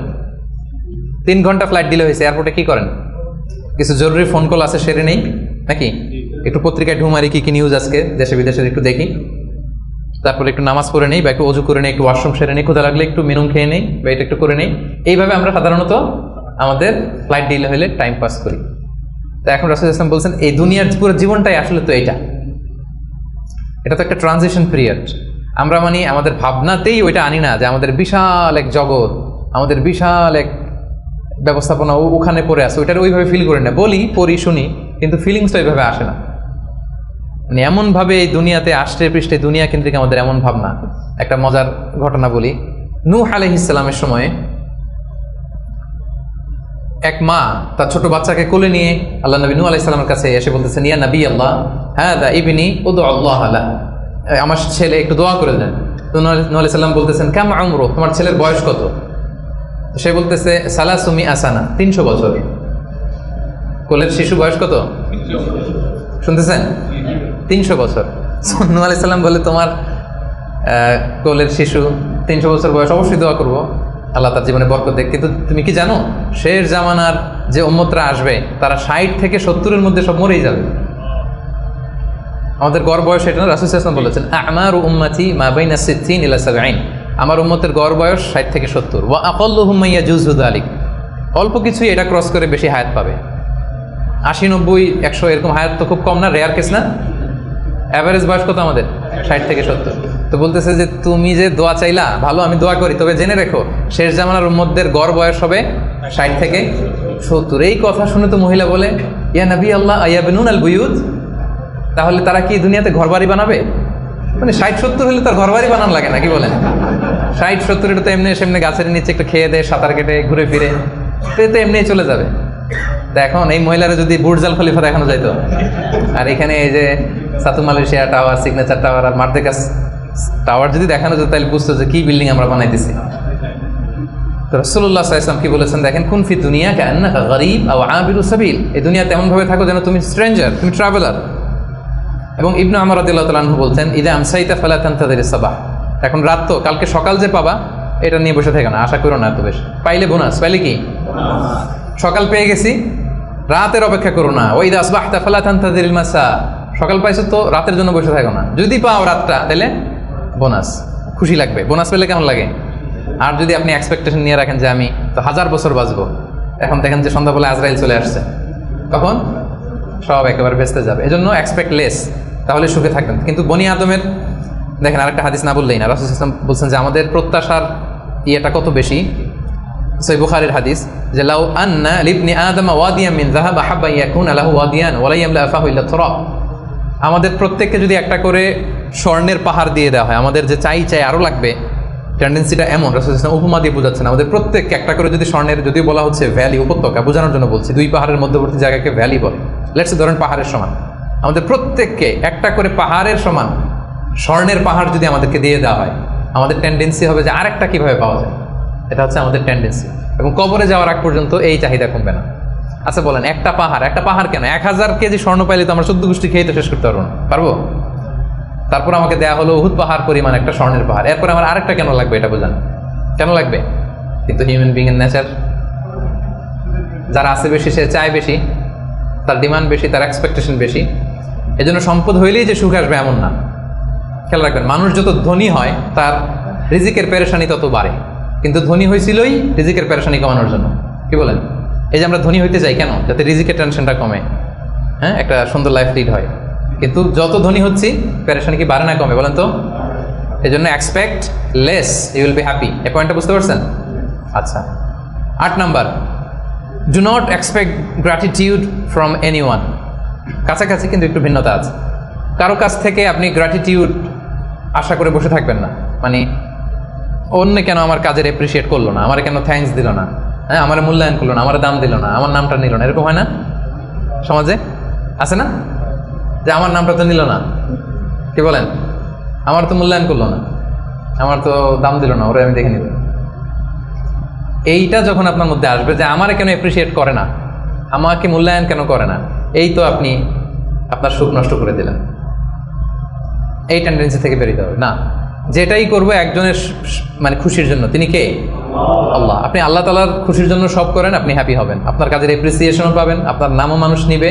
3 ঘন্টা ফ্লাইট ডিলে হয়েছে, এয়ারপোর্টে কি করেন? কিছু জরুরি ফোন কল আছে, সেরে নেই নাকি? একটু পত্রিকায় ঢুমারি, কি কি নিউজ আজকে দেশে বিদেশের একটু দেখি, তারপরে একটু নামাজ পড়ে নেই, বা একটু অজু করে নেই, একটু ওয়াশরুম সেরে নেই, ক্ষুধা লাগলে একটু মেনুম খেয়ে নেই, বা এটা একটু করে নেই। এইভাবে আমরা সাধারণত আমাদের ফ্লাইট ডিলে হলে টাইম পাস করি। তো এখন রাসূল ইসলাম বলছেন, এই দুনিয়ার পুরো জীবনটাই আসলে তো এটা তো একটা ট্রানজিশন পিরিয়ড। আমরা মানে আমাদের ভাবনাতেই ওইটা আনি না যে আমাদের বিশাল এক জগৎ, আমাদের বিশাল এক ব্যবস্থাপনা ওখানে পড়ে আছে, ওইটার ওইভাবে ফিল করি না। বলি, পড়ি, শুনি, কিন্তু ফিলিংসটা ওইভাবে আসে না। মানে এমনভাবে এই দুনিয়াতে আষ্টে পৃষ্ঠে দুনিয়া কেন্দ্রিক আমাদের এমন ভাবনা। একটা মজার ঘটনা বলি। নূহ আলাইহিস সালামের সময়ে এক মা তার ছোট বাচ্চাকে কোলে নিয়ে আল্লাহ নবী নূহ আলাইহিস সালামের কাছে এসে বলতেছেন, ইয়া নবী আল্লাহ, হাদা ইবনি উদউ আল্লাহ লা, আমার ছেলে একটু দোয়া করে দেন। তো নূহ আলাইহিস সালাম বলতেছেন, কাম উমরু, তোমার ছেলের বয়স কত? সে বলতেছে, সালাসুমি আসানা, 300 বছর। কোলের শিশু বয়স কত শুনতেছেন? 300 বছর। নূহ আলাইহিস সালাম বলে, তোমার কোলের শিশু 300 বছর বয়স, অবশ্যই দোয়া করবো, আল্লাহ তার জীবনে বরকত দেখ। কিন্তু তুমি কি জানো, শেষ জামানার যে উম্মতরা আসবে তারা 60 থেকে 70-এর মধ্যে সব মরেই যাবে। আমাদের গড় বয়স এটা না, রাসূল সাল্লাল্লাহু আলাইহি ওয়াসাল্লাম বলেছেন, আমারু উম্মতি মা বাইনা 60 ইলা 70, আমার উম্মতের গড় বয়স 60 থেকে 70। ওয়া আকাল্লুহুম মান ইয়াজুজু যালিক, অল্প কিছুই এটা ক্রস করে বেশি হায়াত পাবে। 80, 90, 100 এরকম হায়াত তো খুব কম না, রেয়ার কেস না? অ্যাভারেজ বয়স কত আমাদের? 60 থেকে 70। তো বলতেছে যে তুমি যে দোয়া চাইলা, ভালো, আমি দোয়া করি, তবে জেনে রেখো শেষ জামানার উম্মতদের গড় বয়স হবে 60 থেকে 70। এই কথা শুনে তো মহিলা বলে, ইয়া নবী আল্লাহ আয়াবনুন আল বুয়ুত, তাহলে তারা কি দুনিয়াতে ঘরবাড়ি বানাবে? মানে 60-70 হলে তার ঘরবাড়ি বানানো লাগে না, কি বলেন? 60-70 এটা তো এমনি সেমনি গাছের নিচে একটু খেয়ে দেয়, সাঁতার কেটে ঘুরে ফিরে, তো এমনি চলে যাবে। তো এখন এই মহিলারা যদি বুর্জ আল খলিফা দেখানো যাইতো, আর এখানে এই যে সাতু মালয়েশিয়া টাওয়ার, সিগনেচার টাওয়ার আর মার্দেকাস টাওয়ার যদি দেখানো যেত, তাহলে বুঝতো যে কি বিল্ডিং আমরা বানাইতেছি। তো রাসূলুল্লাহ সাল্লাল্লাহু আলাইহি ওয়াসাল্লাম কি বলেছেন দেখেন, কুন ফি দুনিয়া কান্নাকা গরীব আও আবিরু সাবিল, এই দুনিয়াতে এমন ভাবে থাকো যেন তুমি স্ট্রেঞ্জার, তুমি ট্রাভেলার। এবং ইবনে উমর রাদিয়াল্লাহু তাআলা আনহু বলতেন, ইদা আমসাইতা ফালা তানতাযিরিস সাবাহ, এখন রাত তো, কালকে সকাল যে পাবা এটা নিয়ে বসে থেকো না, আশা করো না এত বেশি। পাইলে বোনাস, পাইলে কি সকাল পেয়ে গেছি, রাতের অপেক্ষা করো না। ওয়া ইদা আসবাহতা ফালা তানতাযিরিল মাসা, সকাল পাইছো তো রাতের জন্য বসে থাকো না, যদি পাও রাতটা তাহলে বোনাস, খুশি লাগবে। বোনাস পেলে কেমন লাগে? আর যদি আপনি এক্সপেকটেশন নিয়ে রাখেন যে আমি তো 1000 বছর বাঁচবো, এখন দেখেন যে সন্ধ্যাবেলা আজরাইল চলে আসছে, তখন সব একেবারে ভেস্তে যাবে। এজন্য এক্সপেক্ট লেস, তাহলে সুখে থাকবেন। কিন্তু বনি আদমের দেখেন আরেকটা হাদিস না বললেই না, রাসূল সাল্লাল্লাহু আলাইহি ওয়াসাল্লাম বলছেন যে আমাদের প্রত্যাশার ইয়েটা কত বেশি। সহিহ বুখারীর হাদিস, যে লাউ আন্না লিবনি আদম ওয়াদিয়ান মিন যাহাব আহাব্বা ইয়াকুন লাহু ওয়াদিয়ান ওয়া লা ইয়ামলা আফাহু ইল্লা তুরাব, আমাদের প্রত্যেককে যদি একটা করে স্বর্ণের পাহাড় দিয়ে দেওয়া হয়, আমাদের যে চাই আরো লাগবে, টেন্ডেন্সিটা এমন। রাসূল সাল্লাল্লাহু আলাইহি ওয়াসাল্লাম উপমা দিয়ে বোঝাচ্ছেন, আমাদের প্রত্যেককে একটা করে যদি স্বর্ণের, যদি বলা হচ্ছে ভ্যালি, উপত্যকা বোঝানোর জন্য বলছি, দুই পাহাড়ের মধ্যবর্তী জায়গাকে ভ্যালি বলে, লেটস সে ধরেন পাহাড়ের সমান, আমাদের প্রত্যেককে একটা করে পাহাড়ের সমান স্বর্ণের পাহাড় যদি আমাদেরকে দিয়ে দেওয়া হয়, আমাদের টেন্ডেন্সি হবে যে আরেকটা কিভাবে পাওয়া যায়, এটা হচ্ছে আমাদের টেন্ডেন্সি। এবং কবরে যাওয়ার আগ পর্যন্ত এই চাহিদা কমবে না। আচ্ছা বলেন, একটা পাহাড় কেন, 1000 কেজি স্বর্ণ পাইলে তো আমরা 14 গোষ্ঠী খেয়ে তো শেষ করতে পারবো না, পারবো? তারপর আমাকে দেয়া হলো উহুদ পাহাড় পরিমাণ একটা স্বর্ণের পাহাড়, এরপর আমার আরেকটা কেন লাগবে, এটা বোঝান কেন লাগবে? কিন্তু হিউম্যান বিং এর নেচার, যারা আছে বেশি সে চায় বেশি, তার ডিমান্ড বেশি, তার এক্সপেকটেশন বেশি। এজন্য সম্পদ হইলেই যে সুখ আসবে এমন না। খেয়াল রাখবেন, মানুষ যত ধনী হয় তার রিজিকের পেরেশানি তত বাড়ে, কিন্তু ধনী হয়েছিলই রিজিকের পেরেশানি কমানোর জন্য। কি বলেন? এই যে আমরা ধনী হইতে চাই কেন? যাতে রিজিকের টেনশনটা কমে, হ্যাঁ, একটা সুন্দর লাইফ লিড হয়। কিন্তু যত ধনী হচ্ছি পেরেশানি কি বাড়ে না কমে বলেন তো? এই জন্য expect less, you will be happy. এই পয়েন্টটা বুঝতে পারছেন? আচ্ছা, 8 number, do not expect gratitude from anyone. কাছাকাছি কিন্তু একটু ভিন্নতা আছে। কারো কাছ থেকে আপনি গ্র্যাটিটিউড আশা করে বসে থাকবেন না, মানে অন্য কেন আমার কাজের অ্যাপ্রিসিয়েট করলো না, আমার কেন থ্যাঙ্কস দিল না, হ্যাঁ, আমার মূল্যায়ন করলো না, আমার দাম দিল না, আমার নামটা নিল না, এরকম হয় না সমাজে? আছে না যে আমার নামটা তো নিল না, কি বলেন, আমার তো মূল্যায়ন করলো না, আমার তো দাম দিল না, ওরা আমি দেখে নিব। এইটা যখন আপনার মধ্যে আসবে যে আমারে কেন অ্যাপ্রিসিয়েট করে না, আমাকে মূল্যায়ন কেন করে না, এই তো আপনি আপনার সুখ নষ্ট করে দিলেন। এই টেন্ডেন্সি থেকে বেরিয়ে হবে না। যেটাই করবো একজনের মানে খুশির জন্য, তিনি কে? আল্লাহ। আপনি আল্লাহ তাআলার খুশির জন্য সব করেন, আপনি হ্যাপি হবেন, আপনার কাজের অ্যাপ্রিসিয়েশনও পাবেন, আপনার নামও মানুষ নিবে,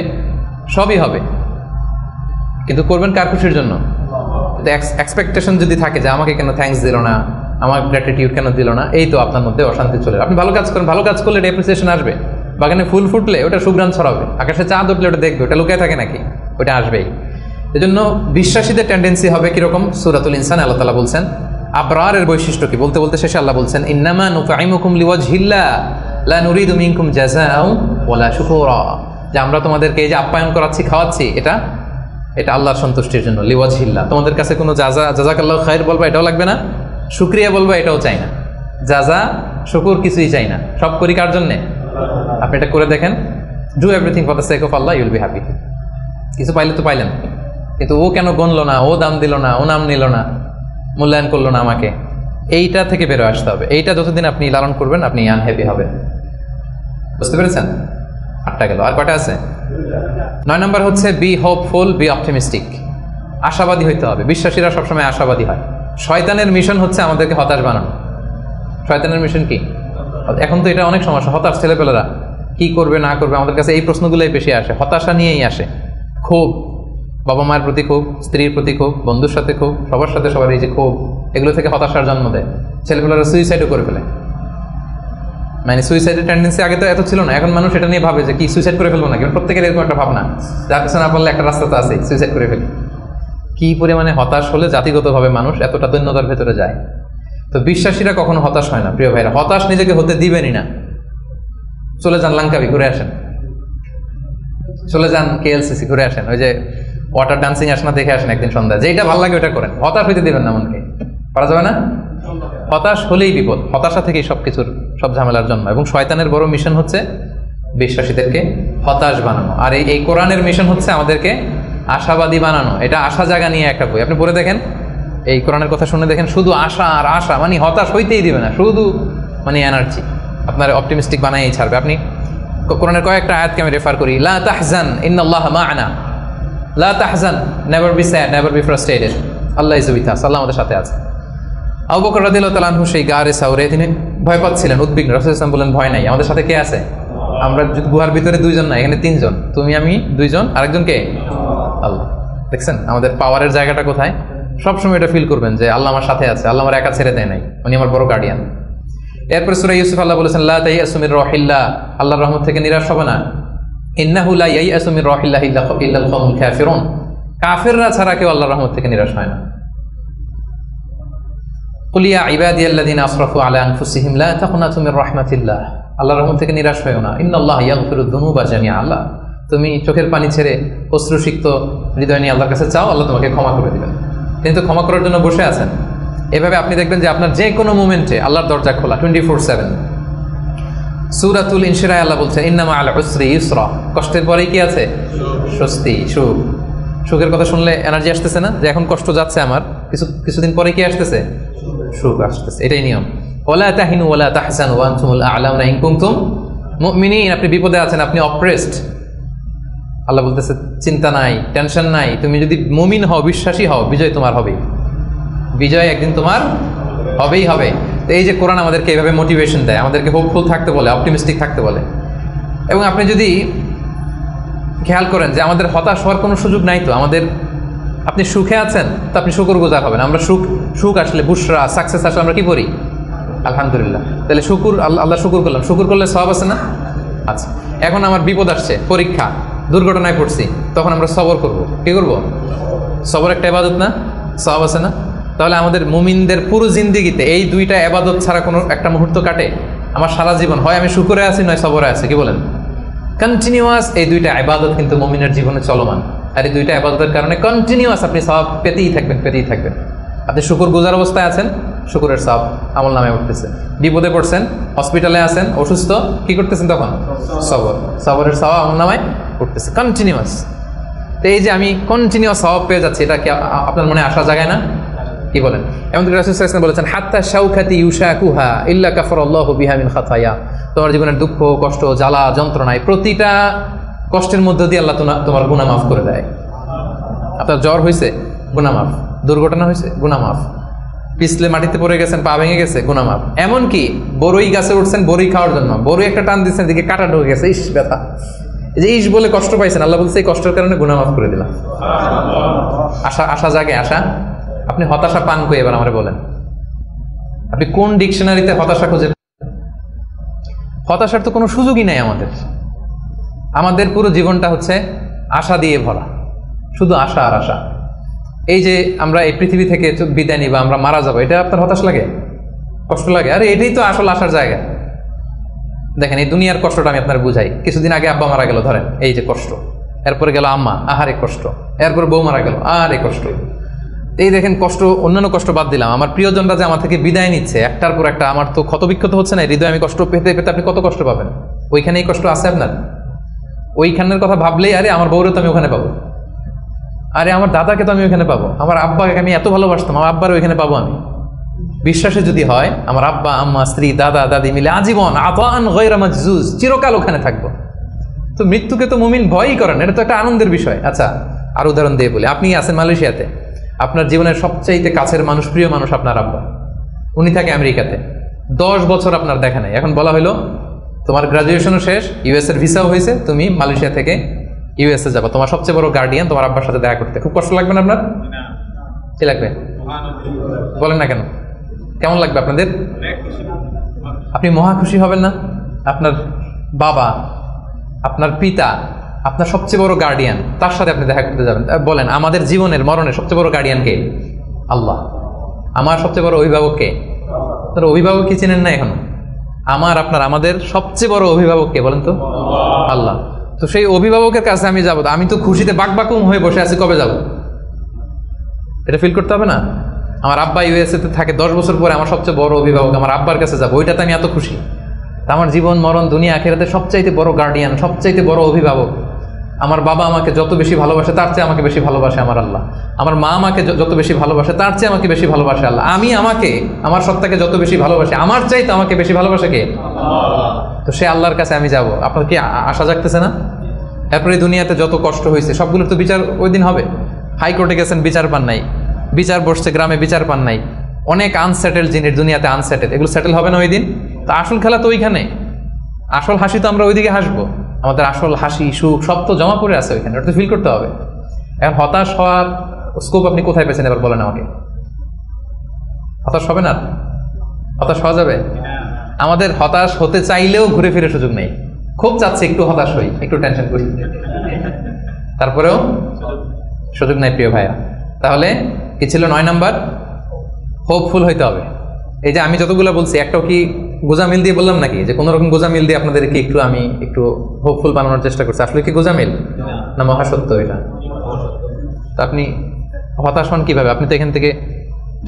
সবই হবে। কিন্তু করবেন কার খুশির জন্য? এক্সপেকটেশন যদি থাকে যে আমাকে কেন থ্যাঙ্কস দিল না, আমার গ্র্যাটিটিউড কেন দিল না, এই তো আপনার মধ্যে অশান্তি চলে। আপনি ভালো কাজ করেন, ভালো কাজ করলে এটা অ্যাপ্রিসিয়েশন আসবে। বাগানে ফুল ফুটলে ওটা সুঘ্রাণ ছড়াবে, আকাশে চাঁদ উঠলে ওটা দেখবে, ওটা লুকিয়ে থাকে নাকি? ওটা আসবেই। এজন্য বিশ্বাসীদের টেন্ডেন্সি হবে কিরকম? সূরাতুল ইনসান আল্লাহ তাআলা বলছেন আবরারের বৈশিষ্ট্য কি, বলতে বলতে শেষে আল্লাহ বলছেন ইন্নামা নুতঈমুকুম লিওয়াজহিল্লাহ লা নুরিদু মিনকুম জাযাআও ওয়ালা শুকুরা, যে আমরা তোমাদেরকে এই যে আপ্যায়ন করাচ্ছি, খাওয়াচ্ছি, এটা এটা আল্লাহর সন্তুষ্টির জন্য, লিওয়াজহিল্লাহ। তোমাদের কাছে কোনো জাযাকাল্লাহু খায়র বলবা এটাও লাগবে না, শুকরিয়া বলবা এটাও চাই না, জাযা শুকুর কিছুই চাই না, সব করি কার জন্যে? আপনি এটা করে দেখেন, do everything for the sake of Allah, you'll be happy. কিছু পাইলে তো পাইলেন, কিন্তু ও কেন গণলো না, ও দাম দিল না, ও নাম নিল না, মূল্যায়ন করলো না আমাকে, এইটা থেকে বেরো আসতে হবে। এইটা যতদিন আপনি লালন করবেন আপনি আনহ্যাপি হবেন। বুঝতে পেরেছেন? 8টা গেল, আর কয়টা আছে? 9 নম্বর হচ্ছে বি হোপফুল, বি অপটিমিস্টিক। আশাবাদী হইতে হবে। বিশ্বাসীরা সবসময় আশাবাদী হয়। শয়তানের মিশন হচ্ছে আমাদেরকে হতাশ বানানো। শয়তানের মিশন কি? এখন তো এটা অনেক সমস্যা, হতাশ ছেলেপেলেরা কি করবে না করবে, আমাদের কাছে এই প্রশ্নগুলোই বেশি আসে, হতাশা নিয়েই আসে। ক্ষোভ, বাবা মায়ের প্রতি ক্ষোভ, স্ত্রীর প্রতি ক্ষোভ, বন্ধুর সাথে ক্ষোভ, সবার সাথে সবার এই যে ক্ষোভ, এগুলো থেকে হতাশার জন্ম দেয়। ছেলেপেলেরা সুইসাইডও করে ফেলে। মানে সুইসাইডের টেন্ডেন্সি আগে তো এত ছিল না, এখন মানুষ এটা নিয়ে ভাবে যে কি সুইসাইড করে ফেলবো না, কিন্তু প্রত্যেকের এরকম একটা ভাবনা, যার পিছনে না পারলে একটা রাস্তা তো আছে, সুইসাইড করে ফেলি। কি পরিমাণে হতাশ হলে জাতিগতভাবে মানুষ এতটা দৈন্যতার ভেতরে যায়। তো বিশ্বাসীরা কখনো হতাশ হয় না প্রিয় ভাইরা, হতাশ নিজেকে হতে দিবেনই না। চলে যান লাঙ্কাবি ঘুরে আসেন, চলে যান KLCC ঘুরে আসেন, ওই যে ওয়াটার ডান্সিং আসনা দেখে আসেন একদিন সন্ধ্যা, যেটা ভালো লাগে ওটা করেন, হতাশ হইতে দিবেন না মনকে। পারা যাবে না? হতাশ হলেই বিপদ, হতাশা থেকেই সবকিছুর সব ঝামেলার জন্ম। এবং শয়তানের বড় মিশন হচ্ছে বিশ্বাসীদেরকে হতাশ বানানো, আর এই কোরআনের মিশন হচ্ছে আমাদেরকে আশাবাদী বানানো। এটা আশা জাগা নিয়ে একটা বই, আপনি পড়ে দেখেন, এই কোরআনের কথা শুনে দেখেন, শুধু আশা আর আশা, মানে হতাশ হইতেই দিবে না, শুধু মানে এনার্জি আপনার অপটিমিস্টিক বানাই ছাড়বে। আপনি কোরআনের কয়েকটা আয়াতকে আমি রেফার করি, লা তাহজান ইন্নাল্লাহা মা'ানা, লা তাহজান, never be sad, never be frustrated, Allah is with us, Allah আমাদের সাথে আছে। আবু বকর রাদিয়াল্লাহু তাআলা আনহু সেই গারে সাউরে তিনি ভয় পাচ্ছিলেন, উদ্বিগ্ন। রাসূল সাল্লাল্লাহু আলাইহি ওয়াসাল্লাম বললেন, ভয় নাই, আমাদের সাথে কে আছে? আমরা গুহার ভিতরে 2 জন না, এখানে 3 জন, তুমি আমি 2 জন, আরেকজন কে? আল্লাহ। দেখছেন আমাদের পাওয়ারের জায়গাটা কোথায়? সবসময় এটা ফিল করবেন যে আল্লাহ আমার সাথে আছে, আল্লাহ আমার একা ছেড়ে দেয় নাই, উনি আমার বড় গার্ডিয়ান। এরপর সূরা ইউসুফ আল্লাহ বলেছেন, লা তাইয়াসু মির রাহিল্লাহ, আল্লাহর রহমত থেকে নিরাশ হবে না। ইন্নাহু লা ইয়াইয়াসু মির রাহিল্লাহ ইল্লাল কওমুল কাফিরুন, কাফিররা ছাড়া কেউ আল্লাহর রহমত থেকে নিরাশ হয় না। কুল ইয়া ইবাদিয়াল্লাযিনা আসরাফু আলা আনফুসিহিম লা তাকনাতু মির রাহমাতিল্লাহ, আল্লাহর রহমত থেকে নিরাশ হয়ো না। ইন্নাল্লাহা ইয়াগফিরুদ দুনুবা জামিআ, আল্লাহ তুমি চোখের পানি ছেড়ে অশ্রুসিক্ত হৃদয় নিয়ে আল্লাহর কাছে চাও, আল্লাহ তোমাকে ক্ষমা করে দিবেন। তিনি তো ক্ষমা করার জন্য বসে আছেন। এভাবে আপনি দেখবেন যে আপনার যে কোনো মোমেন্টে আল্লাহর দরজা খোলা 24/7। সূরাতুল ইনশিরাহ আল্লাহ বলছেন, ইন্নামা আল উসরি ইউসরা, কষ্টের পরেই কি আছে? স্বস্তি, সুখ। সুখের কথা শুনলে এনার্জি আসতেছে না, যে এখন কষ্ট যাচ্ছে আমার, কিছুদিন পরে কি আসতেছে? সুখ আসতেছে। এটাই নিয়ম। ওয়ালা তাহিনু ওয়ালা তাহজানু ওয়া আনতুমুল আ'লাউনা ইন কুনতুম মুমিনিন, আপনি বিপদে আছেন, আপনি অপ্রেসড, আল্লাহ বলতেছে চিন্তা নাই, টেনশন নাই, তুমি যদি মুমিন হও, বিশ্বাসী হও, বিজয় তোমার হবেই, বিজয় একদিন তোমার হবেই হবে। তো এই যে কোরআন আমাদেরকে এইভাবে মোটিভেশন দেয়, আমাদেরকে হোপফুল থাকতে বলে, অপটিমিস্টিক থাকতে বলে। এবং আপনি যদি খেয়াল করেন যে আমাদের হতাশ হওয়ার কোনো সুযোগ নাই, তো আমাদের, আপনি সুখে আছেন তো আপনি শুকরগুজার হবেন। আমরা সুখ আসলে, বুশরা, সাকসেস আসলে আমরা কি করি? আলহামদুলিল্লাহ। তাহলে আল্লাহ শুকুর করলাম, শুকুর করলে সওয়াব আছে না? আচ্ছা, এখন আমার বিপদ আসছে, পরীক্ষা, দুর্ঘটনায় পড়ছি, তখন আমরা সবর করব। কি করব? সবর একটা ইবাদত না? সওয়াব আছে না? তাহলে আমাদের মুমিনদের পুরো জিন্দেগিতে এই 2টা ইবাদত ছাড়া কোনো একটা মুহূর্ত কাটে? আমার সারা জীবন হয় আমি শুকরে আছি, নয় সবরে আছি। কি বলেন? কন্টিনিউয়াস এই 2টা ইবাদত কিন্তু মুমিনের জীবনে চলমান, আর এই 2টা ইবাদতের কারণে কন্টিনিউয়াস আপনি সওয়াব পেতেই থাকবেন। আপনি শুকর গুজার অবস্থায় আছেন, শুকরের সওয়াব আমল নামে উঠতেছে। বিপদে পড়ছেন, হসপিটালে আছেন, অসুস্থ, কি করতেছেন তখন? সবরের সওয়াব আমল নামে উঠতেছে কন্টিনিউয়াস। তো এই যে আমি কন্টিনিউয়াস সওয়াব পেয়ে যাচ্ছি, এটা কি আপনার মনে আশা জাগায় না? কি বলেন? এমনকি রাসূল সাল্লাল্লাহু আলাইহি ওয়াসাল্লাম বলেছেন, হাত্তা শাওকাতি ইউশাকুহা ইল্লা কাফারাল্লাহু বিহা মিন খাতায়া, তোমার জীবনের দুঃখ, কষ্ট, জ্বালা, যন্ত্রণায় প্রতিটা কষ্টের মধ্য দিয়ে আল্লাহ তোমার গুনাহ মাফ করে দেয়। আপনার জ্বর হয়েছে, গুনাহ মাফ। দুর্ঘটনা হয়েছে, গুনাহ মাফ। পিছলে মাটিতে পড়ে গেছেন, পা ভেঙে গেছে, গুনাহ মাফ। এমনকি বড়ই গাছে উঠছেন বড়ই খাওয়ার জন্য, বড়ই একটা টান দিচ্ছেন, দিকে কাটা ঢুকে গেছে, ইস ব্যথা, এই যে ইস বলে কষ্ট পাইছেন, আল্লাহ বলছে এই কষ্টের কারণে গুনাহ মাফ করে দিলাম। আশা জাগে, আশা। আপনি হতাশা পান করে এবার আমারে বলেন, আপনি কোন ডিকশনারিতে হতাশা খুঁজে? হতাশার তো কোনো সুযোগই নাই আমাদের পুরো জীবনটা হচ্ছে আশা দিয়ে ভরা, শুধু আশা আর আশা। এই যে আমরা এই পৃথিবী থেকে বিদায় নিব, আমরা মারা যাবো, এটা আপনার হতাশ লাগে? কষ্ট লাগে? আরে এটাই তো আসল আশার জায়গা। দেখেন এই দুনিয়ার কষ্টটা আমি আপনার বুঝাই। কিছুদিন আগে আব্বা মারা গেল, ধরেন এই যে কষ্ট, এরপরে গেল আম্মা, আহারে কষ্ট, এরপরে বউ মারা গেল, আহারে কষ্ট। এই দেখেন কষ্ট, অন্যান্য কষ্ট বাদ দিলাম, আমার প্রিয়জনরা যে আমার থেকে বিদায় নিচ্ছে একটার পর একটা, আমার তো ক্ষতবিক্ষত হচ্ছে না হৃদয়, আমি কষ্ট পেতে পেতে আপনি কত কষ্ট পাবেন। ওইখানেই কষ্ট আছে আপনার, ওইখানের কথা ভাবলেই আরে আমার বউরে তো আমি ওখানে পাবো, আরে আমার দাদাকে তো আমি ওখানে পাবো, আমার আব্বাকে আমি এত ভালোবাসতাম, আমার আব্বার ওইখানে পাবো আমি। বিশ্বাসে যদি হয় আমার আব্বা আম্মা স্ত্রী দাদা দাদি মিলে আজীবন আতান গায়রা মাজজুজ, চিরকাল ওখানে থাকবো। তো মৃত্যুকে তো মুমিন ভয়ই করেন, এটা তো একটা আনন্দের বিষয়। আচ্ছা আর উদাহরণ দিয়ে বলি, আপনি আছেন মালয়েশিয়াতে, আপনার জীবনের সবচাইতে কাছের মানুষ, প্রিয় মানুষ আপনার আব্বা, উনি থাকে আমেরিকাতে, 10 বছর আপনার দেখা নাই। এখন বলা হলো তোমার গ্রাজুয়েশনও শেষ, ইউএস এর ভিসাও হয়েছে, তুমি মালয়েশিয়া থেকে ইউএসএ যাবো, তোমার সবচেয়ে বড় গার্ডিয়ান তোমার আব্বার সাথে দেখা করতে, খুব কষ্ট লাগবে না আপনার? কি লাগবে বলেন না কেন, কেমন লাগবে আপনাদের? আপনি মহা খুশি হবেন না? আপনার বাবা, আপনার পিতা, আপনার সবচেয়ে বড় গার্ডিয়ান, তার সাথে আপনি দেখা করতে যাবেন। বলেন আমাদের জীবনের মরণের সবচেয়ে বড় গার্ডিয়ান কে? আল্লাহ। আমার সবচেয়ে বড় অভিভাবক কে? আপনার অভিভাবক কি চেনেন না এখনো? আমার আপনার আমাদের সবচেয়ে বড় অভিভাবক কে বলেন তো? আল্লাহ। তো সেই অভিভাবকের কাছে আমি যাবো, আমি তো খুশিতে বাকবাকুম হয়ে বসে আছি, কবে যাব? এটা ফিল করতে হবে না? আমার আব্বা ইউএসএ তে থাকে, 10 বছর পরে আমার সবচেয়ে বড় অভিভাবক আমার আব্বার কাছে যাবো, ওইটাতে আমি এত খুশি। আমার জীবন মরণ দুনিয়া আখিরাতে সবচাইতে বড় গার্ডিয়ান, সবচাইতে বড় অভিভাবক আমার বাবা, আমাকে যত বেশি ভালোবাসে তার চেয়ে আমাকে বেশি ভালোবাসে আমার আল্লাহ। আমার মা আমাকে যত বেশি ভালোবাসে তার চেয়ে আমাকে বেশি ভালোবাসে আল্লাহ। আমি আমাকে, আমার সত্তাকে যত বেশি ভালোবাসি, আমার চাইতে আমাকে বেশি ভালোবাসে কে? তো সে আল্লাহর কাছে আমি যাব। আপনার কি আশা জাগতেছে না? এরপরে দুনিয়াতে যত কষ্ট হয়েছে সবগুলোর তো বিচার ওই দিন হবে। হাইকোর্টে গেছেন, বিচার পান নাই, বিচার বসছে গ্রামে, বিচার পান নাই, অনেক আনসেটেল জিনিস দুনিয়াতে আনসেটেল, এগুলো সেটেল হবে না ওই দিন? তো আসল খেলা তো ওইখানে, আসল হাসি তো আমরা ওইদিকে হাসবো, আমাদের আসল হাসি সুখ সব তো জমা পড়ে আছে ওইখানে, ওটা তো ফিল করতে হবে। এখন হতাশ হওয়ার স্কোপ আপনি কোথায় পেয়েছেন এবার বলেন আমাকে? হতাশ হবে না? হতাশ হওয়া যাবে? আমাদের হতাশ হতে চাইলেও ঘুরে ফিরে সুযোগ নেই। খুব চাচ্ছে একটু হতাশ হই, একটু টেনশন করি, তারপরেও সুযোগ নাই প্রিয় ভাইয়া। তাহলে কি ছিল 9 নাম্বার? হোপফুল হইতে হবে। এই যে আমি যতগুলো বলছি একটাও কি গোজামিল দিয়ে বললাম নাকি? যে কোনো রকম গোজামিল দিয়ে আপনাদেরকে একটু আমি একটু হোপফুল বানানোর চেষ্টা করছি, আসলে কি গোজামিল না মহাসত্য এটা? তো আপনি হতাশ হন কিভাবে? আপনি তো এখান থেকে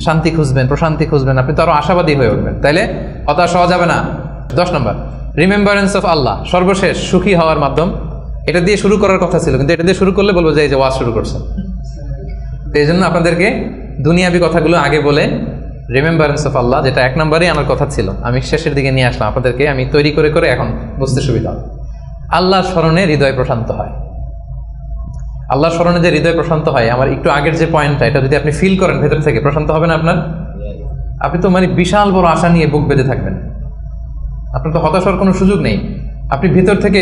শান্তি খুঁজবেন, প্রশান্তি খুঁজবেন, আপনি তো আরো আশাবাদী হয়ে উঠবেন। তাইলে হতাশ হওয়া যাবে না। 10 নম্বর রিমেম্বারেন্স অফ আল্লাহ, সর্বশেষ সুখী হওয়ার মাধ্যম। এটা দিয়ে শুরু করার কথা ছিল, কিন্তু এটা দিয়ে শুরু করলে বলবো যে এই যে ওয়াজ শুরু করছে। তো এই জন্য আপনাদেরকে দুনিয়াবি কথাগুলো আগে বলে রিমেম্বারেন্স অফ আল্লাহ, যেটা 1 নম্বরেই আনার কথা ছিল, আমি শেষের দিকে নিয়ে আসলাম আপনাদেরকে। আমি তৈরি করে করে এখন বুঝতে সুবিধা হবে। আল্লাহর স্মরণে হৃদয় প্রশান্ত হয়। আল্লাহর স্মরণে যে হৃদয় প্রশান্ত হয়, আমার একটু আগের যে পয়েন্টটা, এটা যদি আপনি ফিল করেন ভেতর থেকে, প্রশান্ত হবে না আপনার? আপনি তো মানে বিশাল বড় আশা নিয়ে বুক বেঁধে থাকবেন, আপনার তো হতাশ হওয়ার কোনো সুযোগ নেই। আপনি ভিতর থেকে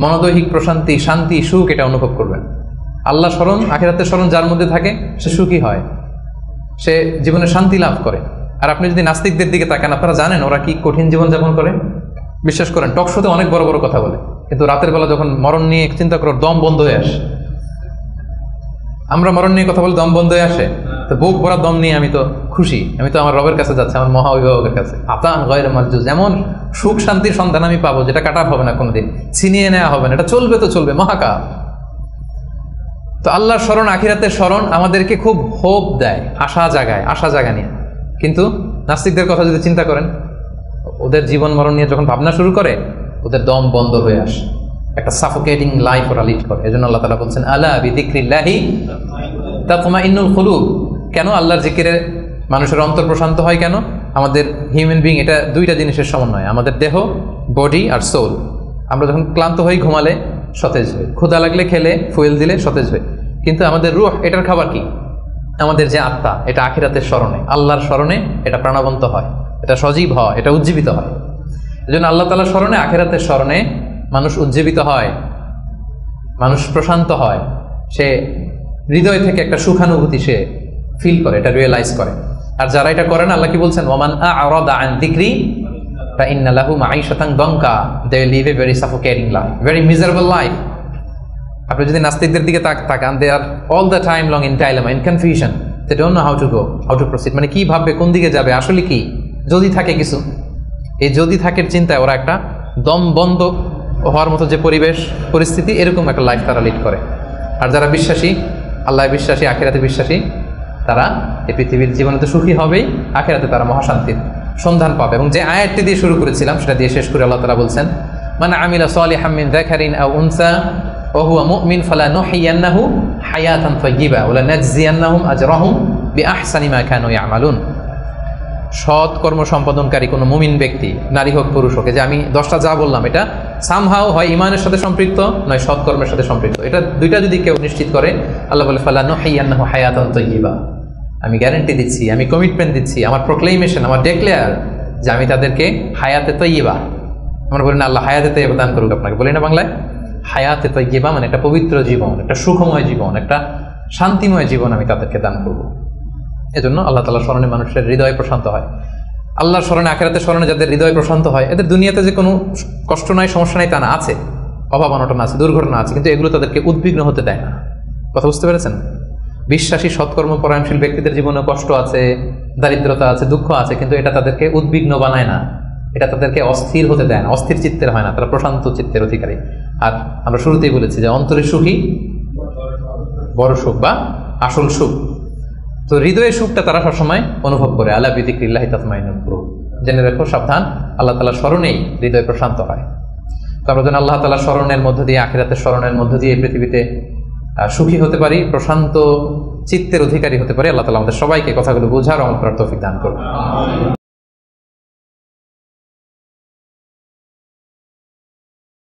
মনোদৈহিক প্রশান্তি, শান্তি, সুখ এটা অনুভব করবেন। আল্লাহ স্মরণ, আখিরাতের স্মরণ যার মধ্যে থাকে সে সুখী হয়, সে জীবনে শান্তি লাভ করে। আর আপনি যদি নাস্তিকদের দিকে তাকান, আপনারা জানেন ওরা কি কঠিন জীবনযাপন করে। বিশ্বাস করেন, টক শোতে অনেক বড় বড় কথা বলে, কিন্তু রাতের বেলা যখন মরণ নিয়ে চিন্তা করো দম বন্ধ হয়ে আসে। আমরা মরণ নিয়ে কথা বলে দম বন্ধ হয়ে আসে, তো বুক ভরা দম নিয়ে আমি তো খুশি, আমি তো আমার রবের কাছে যাচ্ছি, আমার মহা অভিভাবকের কাছে। আতান গায়রা মাজজুজ, এমন সুখ শান্তির সন্ধান আমি পাবো যেটা কাটা হবে না কোনোদিন, ছিনিয়ে নেওয়া হবে না, এটা চলবে তো চলবে মহাকাল। তো আল্লাহর স্মরণ, আখিরাতের স্মরণ আমাদেরকে খুব হোপ দেয়, আশা জাগায়, আশা জাগা নিয়ে। কিন্তু নাস্তিকদের কথা যদি চিন্তা করেন, ওদের জীবন মরণ নিয়ে যখন ভাবনা শুরু করে ওদের দম বন্ধ হয়ে আসে, একটা সাফোকেটিং লাইফ ওরা লিড করে। এজন্য আল্লাহ তাআলা বলছেন আলা বিযিকরিল্লাহি তাতমাইন্নুল কুলুব। কেন আল্লাহর জিকিরে মানুষের অন্তর প্রশান্ত হয়? কেন? আমাদের হিউম্যান বিং এটা 2টা জিনিসের সমন্বয়, আমাদের দেহ, বডি আর সোল। আমরা যখন ক্লান্ত হই ঘুমালে সতেজ হই, ক্ষুধা লাগলে খেলে ফুয়েল দিলে সতেজ হই। কিন্তু আমাদের রূহ, এটার খাবার কি? আমাদের যে আত্মা, এটা আখিরাতের স্মরণে, আল্লাহর স্মরণে এটা প্রাণবন্ত হয়, এটা সজীব হয়, এটা উজ্জীবিত হয়। এজন্য আল্লাহ তাআলার স্মরণে, আখিরাতের স্মরণে মানুষ উজ্জীবিত হয়, মানুষ প্রশান্ত হয়, সে হৃদয় থেকে একটা সুখানুভূতি সে ফিল করে, এটা রিয়েলাইজ করে। আর যারা এটা করে না, আল্লাহ কি বলছেন? ওয়ামান আ'রাদা আন যিকরি ফাইন্না লাহু মাঈশাতান দানকা, they live a very suffocating life, very miserable life. আপনি যদি নাস্তিকদের দিকে তাকান, they are all the time long in dilemma, in confusion, they don't know how to go, how to proceed. মানে কি ভাববে, কোন দিকে যাবে, আসলে কি, যদি থাকে কিছু, এই যদি থাকের চিন্তায় ওরা একটা দম বন্ধ হওয়ার মতো যে পরিবেশ পরিস্থিতি, এরকম একটা লাইফ তারা লিড করে। আর যারা বিশ্বাসী, আল্লাহ বিশ্বাসী, আখিরাতে বিশ্বাসী, তারা এই পৃথিবীর জীবনে তো সুখী হবেই, আখিরাতে তারা মহাশান্তির সন্ধান পাবে। এবং যে আয়াতটি দিয়ে শুরু করেছিলাম সেটা দিয়ে শেষ করে আল্লাহ তাআলা বলছেন, মান আমিলা সালিহাম মিন যাকারিন আও উনসা ওয়া হুয়া মুমিন ফালানুহইয়ান্নাহু হায়াতান তাইয়্যিবা ওয়া লানাজজিয়ান্নাহুম আজরাহুম বিআহসানি মা কানু ইয়ামালুন। সৎ কর্ম সম্পাদনকারী কোনো মুমিন ব্যক্তি, নারী হোক পুরুষ হোক, যে আমি 10টা যা বললাম এটা সামহাও হয় ইমানের সাথে সম্পৃক্ত, নয় সৎকর্মের সাথে সম্পৃক্ত, এটা দুইটা যদি কেউ নিশ্চিত করে, আল্লাহ বলে ফালানুহইয়ান্নাহু হায়াতান তাইয়্যিবা, আমি গ্যারান্টি দিচ্ছি, আমি কমিটমেন্ট দিচ্ছি, আমার প্রোক্লেমেশন, আমার ডেক্লেয়ার যে আমি তাদেরকে হায়াতে তাইয়্যিবা, আমরা বলি না আল্লাহ হায়াতে তাইয়্যিবা দান করুক আপনাকে, বলি না বাংলায়? হায়াতে তাইয়্যিবা মানে একটা পবিত্র জীবন, একটা সুখময় জীবন, একটা শান্তিময় জীবন আমি তাদেরকে দান করব। এজন্য আল্লাহ তাআলার স্মরণে মানুষের হৃদয় প্রশান্ত হয়। আল্লাহর স্মরণে, আখিরাতের স্মরণে যাদের হৃদয় প্রশান্ত হয়, এদের দুনিয়াতে যে কোনো কষ্ট নাই, সমস্যা নাই তা না, আছে অভাব অনটন আছে, দুর্ঘটনা আছে, কিন্তু এগুলো তাদেরকে উদ্বিগ্ন হতে দেয় না। কথা বুঝতে পেরেছেন? বিশ্বাসী সৎকর্ম পরায়ণশীল ব্যক্তিদের জীবনে কষ্ট আছে, দারিদ্রতা আছে, দুঃখ আছে, কিন্তু এটা তাদেরকে উদ্বিগ্ন বানায় না, এটা তাদেরকে অস্থির হতে দেয় না, অস্থির চিত্তের হয় না, তারা প্রশান্ত চিত্তের অধিকারী। আর আমরা শুরুতেই বলেছি যে অন্তরে সুখী বড় সুখ বা আসল সুখ। তো হৃদয়ের সুখটা তারা সবসময় অনুভব করে। আলা বিযিকরিল্লাহি তাতমাইন্নুল কুলুব, জেনে রাখো, সাবধান, আল্লাহ তাআলার স্মরণেই হৃদয় প্রশান্ত হয়। তো আমরা যেন আল্লাহ তাআলার স্মরণের মধ্য দিয়ে, আখিরাতের স্মরণের মধ্য দিয়ে পৃথিবীতে সুখী হতে পারি, প্রশান্ত চিত্তের অধিকারী হতে পারি। আল্লাহ তাআলা আমাদের সবাইকে কথাগুলো বোঝার ও আমল করার তৌফিক দান করুন।